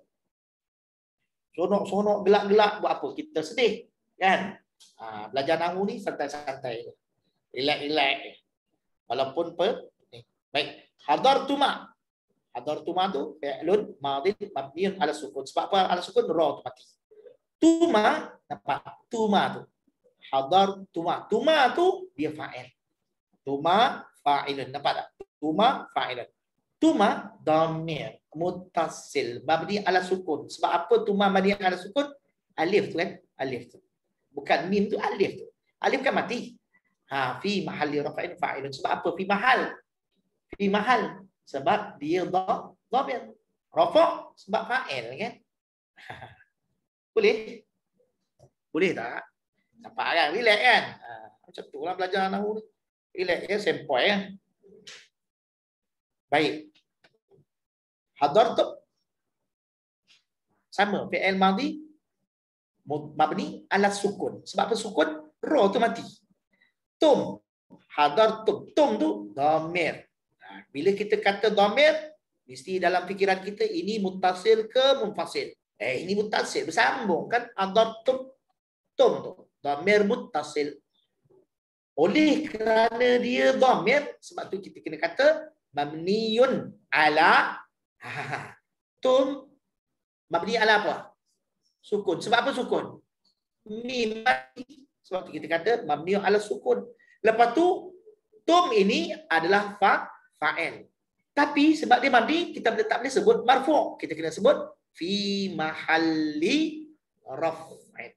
sonok-sonok, gelak-gelak, buat apa kita sedih kan? Belajar nahwu ni santai-santai, relax-relax, walaupun baik. Hadartuma tu fi'lun madin mabniun ala sukun. Sebab apa ala sukun? Ra tu mati. Tuma, nampak? Tuma tu Tuma tu dia fa'il. Tuma fa'ilun, nampak tak? Tuma fa'ilun. Tuma dhamir muttasil mabni ala sukun. Sebab apa tuma mabni ala sukun? Alif tu kan? Alif tu. Bukan mim tu, alif tu. Alif kan mati. Fi mahalli rafa'in fa'ilun. Sebab apa? Fi mahal. Fi mahal. Sebab dia dhamir. Rafa' sebab fa'il kan? Boleh? Boleh tak? Nampak kan? Relax kan? Macam tu lah belajar nahwu ni. Relax ya, sempoi kan? Baik. Hadartu sama fi'il madhi mabni ala sukun. Sebab apa sukun? Ra tu mati. Tum. Hadartum. Tum tu dhamir. Bila kita kata dhamir, mesti dalam fikiran kita ini muttasil ke munfasil? Ini muttasil, bersambung kan? Hadartum. Tum tu dhamir muttasil. Oleh kerana dia dhamir, sebab tu kita kena kata mabniun ala tum mabni ala apa? Sukun. Sebab apa sukun? Mim mati. Sebab tu kita kata mabni ala sukun. Lepas tu tum ini adalah fa'il. Tapi sebab dia mabni, kita tak boleh sebut marfu'. Kita kena sebut fi mahalli raf'in.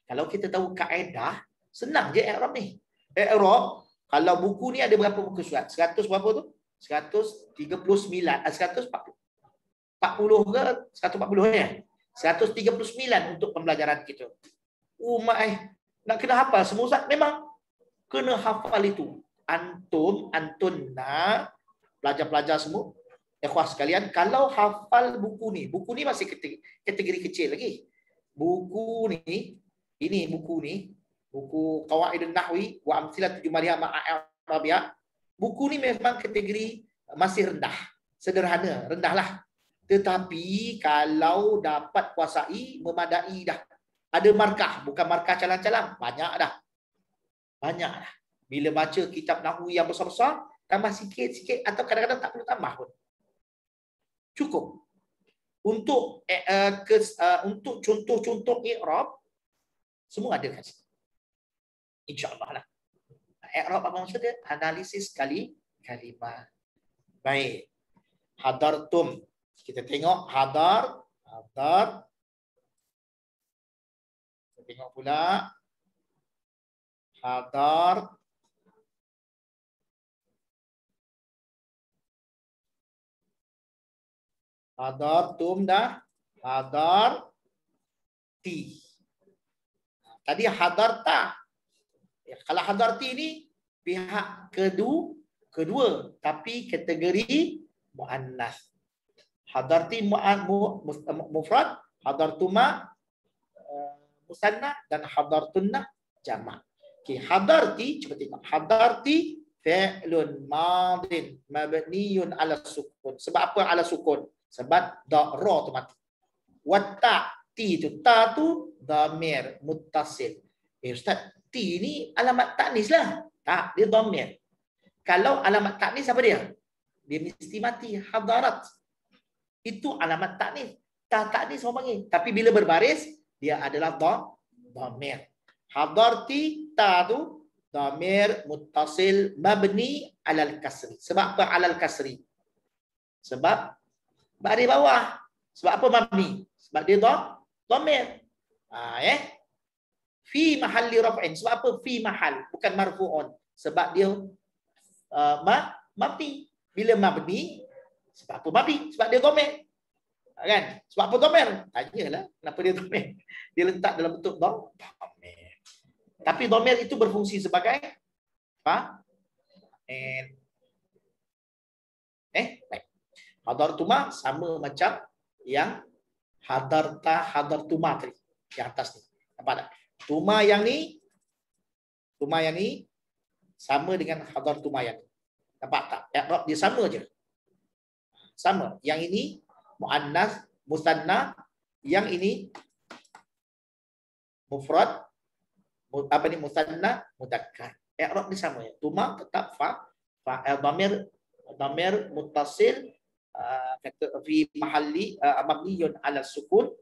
Kalau kita tahu kaedah, senang je i'rab ni. I'rab, kalau buku ni ada berapa muka surat? 100 berapa tu? 139, 140 ke 140 ya? 139 untuk pembelajaran kita. Nak kena hafal semua ustaz? Memang kena hafal itu. Antum, antunna, pelajar-pelajar semua, ikhwah sekalian, kalau hafal buku ni masih kategori kecil lagi. Buku ni, ini buku ni, buku Qawaidun Nahwi wa Amthilatun Jumaliyah Ma'arabiyah. Buku ni memang kategori masih rendah, sederhana, rendahlah. Tetapi kalau dapat kuasai, memadai dah. Ada markah, bukan markah calang-calang, banyak dah. Banyak dah. Bila baca kitab Nahwi yang besar-besar, tambah sikit-sikit atau kadang-kadang tak perlu tambah pun. Cukup. Untuk contoh-contoh i'rab semua ada kat situ. Insya-Allah lah. I'rab apa maksud dia? Analisis kalimah. Baik. Hadartum. Kita tengok hadar. Kita tengok pula hadar. Hadartum dah. Hadarti. Tadi hadarta. Kalau hadarti ni pihak kedua tapi kategori muannas. Hadarti mufrad, hadartuma musanna dan hadartunna jamak. Okey, hadarti cuba tengok. Hadarti fi'lun madin mabniyun ala sukun. Sebab apa ala sukun? Sebab ra tu mati. Wa ta ti tu ta tu dhamir muttasil. Ustaz, ti ni alamat taknis lah. Tak, dia dhamir. Kalau alamat taknis apa dia? Dia mesti mati. Hadarat. Itu alamat taknis. Ta taknis orang panggil. Tapi bila berbaris, dia adalah dhamir. Hadarti ta tu dhamir muttasil mabni alal kasri. Sebab apa alal kasri? Sebab baris bawah. Sebab apa mabni? Sebab dia dhamir. Fi mahalli raf'in. Sebab apa fi mahal? Bukan marfu'un. Sebab dia mabni. Bila mabni, sebab apa mabni? Sebab dia dhamir. Kan? Sebab apa dhamir? Tanyalah kenapa dia dhamir. Dia letak dalam bentuk dhamir. Tapi dhamir itu berfungsi sebagai fa'il. Baik. Hadartuma sama macam yang hadartuma tadi. Yang atas ni. Nampak tak? Tuma yang ni sama dengan hadartuma yang ni. Nampak tak? I'rab dia sama je. Sama. Yang ini muannas, musanna, yang ini mufrad, musanna, mudzakkar. I'rab ni sama ya. Tuma tetap dhamir muttasil fi mahalli mabniyun ala sukun,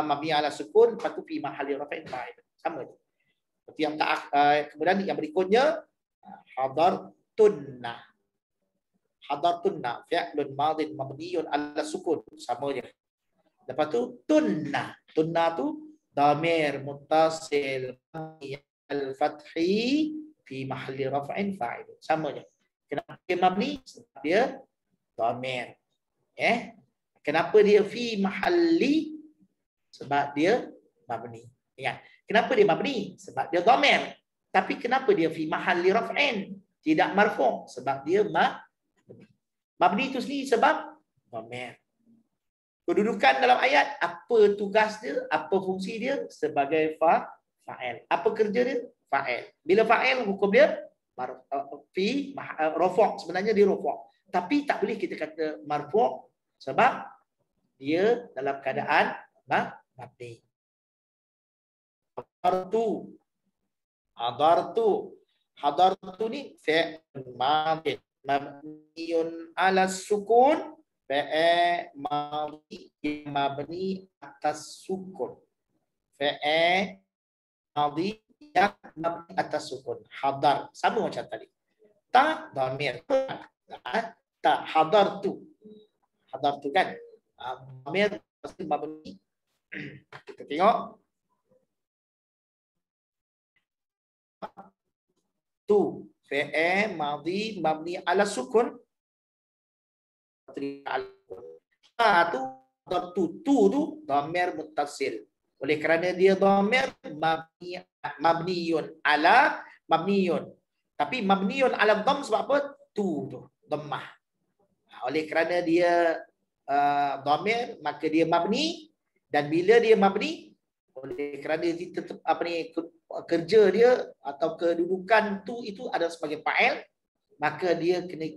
mabni ala sukun, lepas tu fi mahalli raf'in fa'il. Sama je. Seperti yang kemudian yang berikutnya hadartunna. Hadartunna fi'lun madin mabniyun ala sukun, sama je. Lepas tu tunna. Tunna tu dhamir muttasil al-fathi fi mahalli raf'in fa'il. Sama je. Kenapa dia mabni? Sebab dia dhamir. Kenapa dia fi mahalli? Sebab dia mabni. Ingat. Kenapa dia mabni? Sebab dia dhamir. Tapi kenapa dia fi mahalli raf'in? Tidak marfu'. Sebab dia mabni itu sendiri sebab dhamir. Kedudukan dalam ayat, apa tugas dia, apa fungsi dia? Sebagai fa'il. Apa kerja dia? Fa'il. Bila fa'il, hukum dia fi rafu'. Sebenarnya dia rafu'. Tapi tak boleh kita kata marfu' sebab dia dalam keadaan mabni. Hadartu ni fi'il madhi mabniun ala sukun, fi'il madhi mabni atas sukun. Fi'il madhi yang mabni atas sukun. Hadar sama macam tadi. Ta dhamir. Ta hadartu. Hadartu kan. Dhamir pasti mabni. Kita tengok. Tu fi'il madhi mabni ala sukun. Tu dhamir muttasil. Oleh kerana dia dhamir mabniun ala mabniun. Tapi mabniun ala dhamm sebab apa? Tu dhammah. Oleh kerana dia dhamir maka dia mabni, dan bila dia mabni oleh kerana dia tetap kerja dia atau kedudukan tu itu adalah sebagai fa'il, maka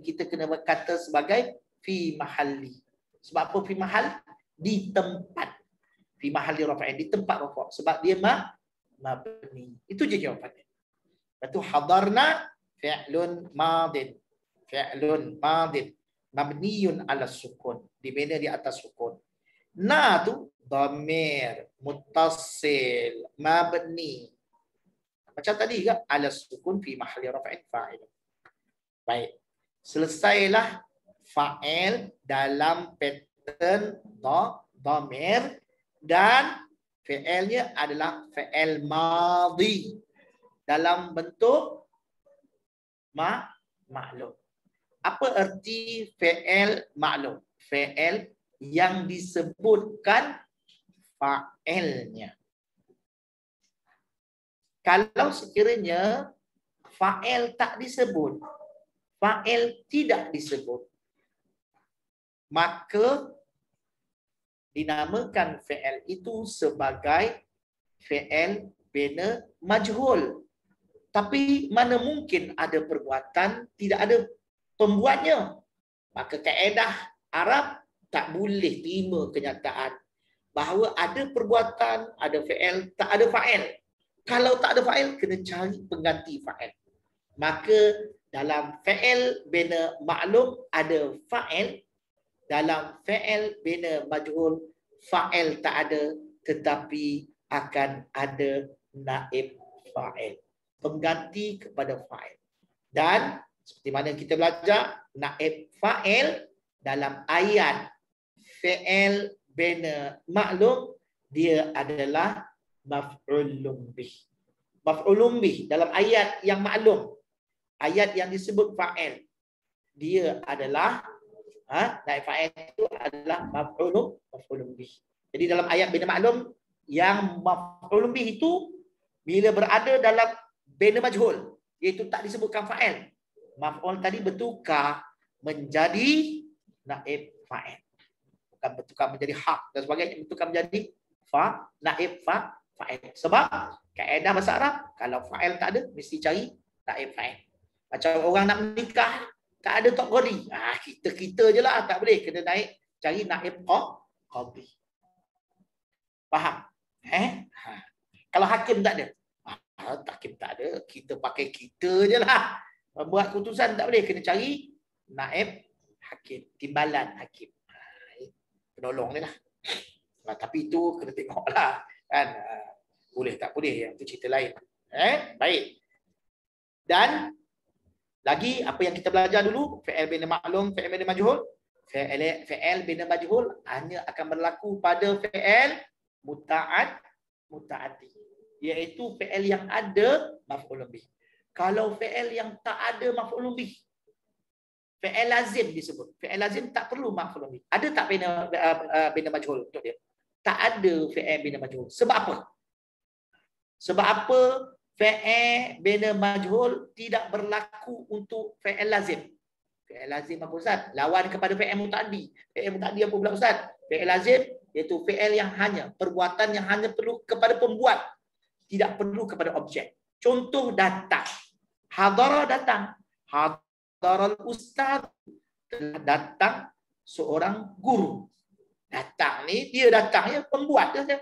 kita kena berkata sebagai fi mahalli. Sebab apa fi mahal? Di tempat. Fi mahalli rafa'in, di tempat rafa'. Sebab dia mabni. Itu je jawapannya. Lepas tu hadarna fi'lun madin. Fi'lun madin. Mabniyun ala sukun. Dibina di atas sukun. Na tu dhamir muttasil mabni. Macam tadi kan? Ala sukun fi mahalli rafa'in fa'il. Baik. Selesailah fa'il dalam pattern dhamir. Dan fi'ilnya adalah fi'il madhi dalam bentuk maklum. Apa erti fi'il maklum? Fi'il yang disebutkan fa'ilnya. Kalau sekiranya fa'il tak disebut, fa'il tidak disebut, maka dinamakan fi'il itu sebagai fi'il bina majhul. Tapi mana mungkin ada perbuatan tidak ada pembuatnya. Maka kaedah Arab tak boleh terima kenyataan bahawa ada perbuatan, ada fi'il, tak ada fa'il. Kalau tak ada fa'il, kena cari pengganti fa'il. Maka dalam fi'il bina maklum ada fa'il. Dalam fi'il bina majhul, fa'il tak ada, tetapi akan ada naib fa'il. Pengganti kepada fa'il. Dan seperti mana kita belajar, naib fa'il dalam ayat fi'il bina maklum, dia adalah maf'ulun bih. Maf'ulun bih dalam ayat yang maklum, ayat yang disebut fa'il, dia adalah naib fa'il itu adalah maf'ulun bih. Jadi dalam ayat bina maklum yang maf'ulun bih itu bila berada dalam bina majhul, iaitu tak disebutkan fa'il, maf'ul tadi bertukar menjadi naib fa'il. Bukan bertukar menjadi hak dan sebagainya, bertukar menjadi naib fa'il. Sebab kaedah bahasa Arab, kalau fa'il tak ada mesti cari naib fa'il. Macam orang nak menikah tak ada tok qadi. Kita je lah, tak boleh, kena cari naib qadi. Faham? Kalau hakim tak ada. Hakim tak ada, kita pakai kita je lah. Buat keputusan tak boleh, kena cari naib hakim, timbalan hakim. Penolong ni lah. Tapi itu kena tengok lah. Kan? Boleh tak boleh, yang itu cerita lain. Baik. Dan lagi apa yang kita belajar dulu, fi'il bina maklum, fi'il bina majhul. Fi'il bina majhul hanya akan berlaku pada fi'il muta'addi, iaitu fi'il yang ada maf'ulun bih. Kalau fi'il yang tak ada maf'ulun bih, fi'il lazim disebut. Fi'il lazim tak perlu maf'ulun bih. Ada tak bina majhul untuk dia? Tak ada fi'il bina majhul. Sebab apa? Sebab apa fi'il bina majhul tidak berlaku untuk fi'il lazim? Fi'il lazim apa Ustaz? Lawan kepada fi'il muta'addi. Fi'il muta'addi apa pula Ustaz? Fi'il lazim iaitu fi'il yang hanya, perbuatan yang hanya perlu kepada pembuat, tidak perlu kepada objek. Contoh datang. Hadara datang. Hadaral ustaz, telah datang seorang guru. Datang ni, dia datang ya, pembuat saja.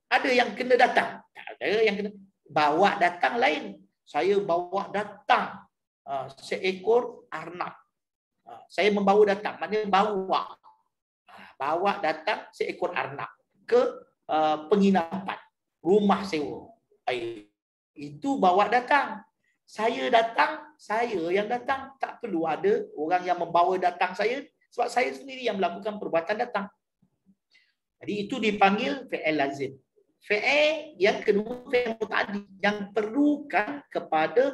Ada yang kena datang. Ada yang kena bawa datang lain. Saya bawa datang seekor arnab. Saya membawa datang, maknanya bawa. Bawa datang seekor arnab ke penginapan, rumah sewa. Itu bawa datang. Saya datang, saya yang datang. Tak perlu ada orang yang membawa datang saya. Sebab saya sendiri yang melakukan perbuatan datang. Jadi itu dipanggil fi'il lazim. Fi'il yang kedua, fi'il muta'addi. Yang perlukan kepada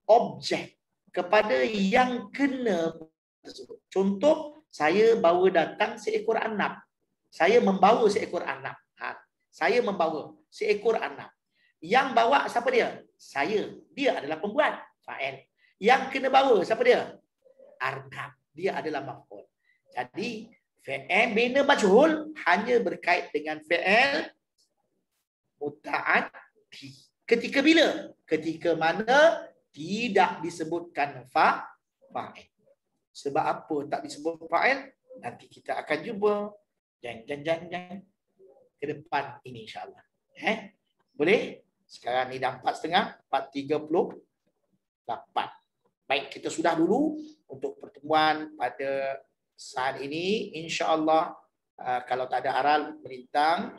objek. Kepada yang kena tersebut. Contoh, saya bawa datang seekor anak. Saya membawa seekor anak. Saya membawa seekor anak. Yang bawa siapa dia? Saya. Dia adalah pembuat, fa'il. Yang kena bawa siapa dia? Arnab. Dia adalah maf'ul. Jadi fi'il bina majhul hanya berkait dengan fi'il muta'addi. Ketika bila? Ketika mana tidak disebutkan fa'il. Sebab apa tak disebut fa'il? Nanti kita akan jumpa jang ke depan ini insya-Allah. Boleh? Sekarang ni dah 4.30, 4.38. Baik, kita sudah dulu untuk pertemuan pada saat ini. InsyaAllah, kalau tak ada aral melintang,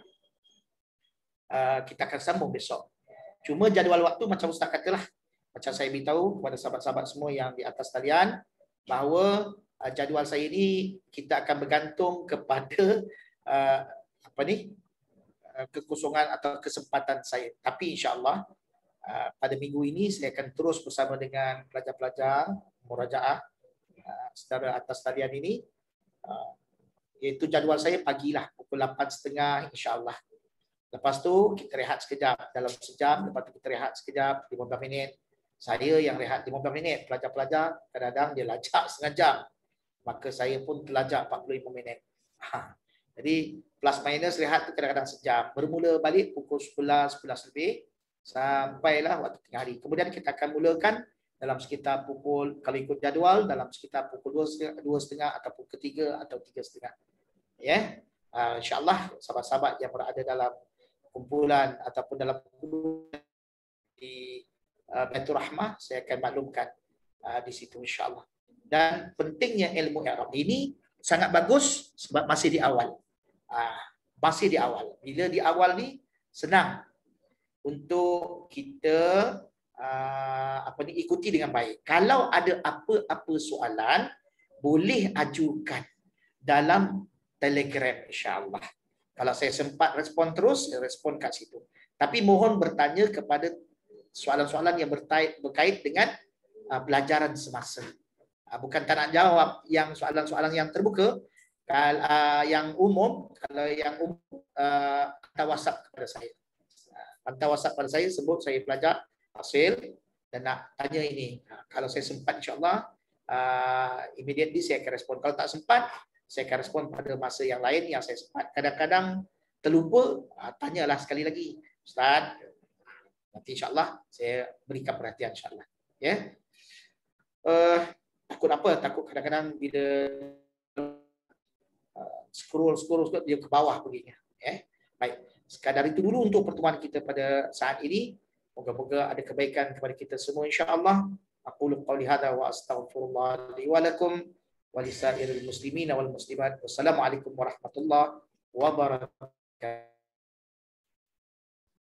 kita akan sambung besok. Cuma jadual waktu macam Ustaz katalah, macam saya beritahu kepada sahabat-sahabat semua yang di atas talian, bahawa jadual saya ini kita akan bergantung kepada kekosongan atau kesempatan saya. Tapi insya-Allah pada minggu ini saya akan terus bersama dengan pelajar-pelajar murajaah secara atas talian ini. Iaitu jadual saya pagilah pukul 8.30 insya-Allah. Lepas tu kita rehat sekejap dalam sejam, lepas tu kita rehat sekejap 15 minit. Saya yang rehat 15 minit, pelajar-pelajar kadang-kadang dia lajak setengah jam. Maka saya pun terlajak 45 minit. Jadi plus minus rehat tu kadang-kadang sejam. Bermula balik pukul 11 lebih sampailah waktu tengah hari. Kemudian kita akan mulakan dalam sekitar pukul, kalau ikut jadual, dalam sekitar pukul 2.30 atau pukul 3 atau 3.30. Ya. InsyaAllah sahabat-sahabat yang berada dalam kumpulan ataupun dalam di Baitur Rahmah, saya akan maklumkan di situ insyaAllah. Dan pentingnya ilmu i'rab ini sangat bagus sebab masih di awal. Masih di awal. Bila di awal ni senang untuk kita ikuti dengan baik. Kalau ada apa-apa soalan, boleh ajukan dalam Telegram insya-Allah. Kalau saya sempat respon terus, saya respon kat situ. Tapi mohon bertanya kepada soalan-soalan yang berkait dengan pelajaran semasa. Bukan tak nak jawab yang soalan-soalan yang terbuka, yang umum. Kalau yang umum, hantar WhatsApp kepada saya. Hantar WhatsApp kepada saya, sebut saya pelajar hasil dan nak tanya ini. Kalau saya sempat insya-Allah, immediately saya akan respon. Kalau tak sempat, saya akan respon pada masa yang lain yang saya sempat. Kadang-kadang terlupa, tanyalah sekali lagi. Ustaz, nanti insya-Allah saya berikan perhatian insya-Allah. Ya. Takut apa? Takut kadang-kadang bila scroll dia ke bawah perginya. Baik. Sekadar itu dulu untuk pertemuan kita pada saat ini. Moga-moga ada kebaikan kepada kita semua insya-Allah. Aqulu qouli hadza wa astaghfirullah li wa lakum wa lisairil muslimin wal muslimat. Wassalamualaikum warahmatullahi wabarakatuh.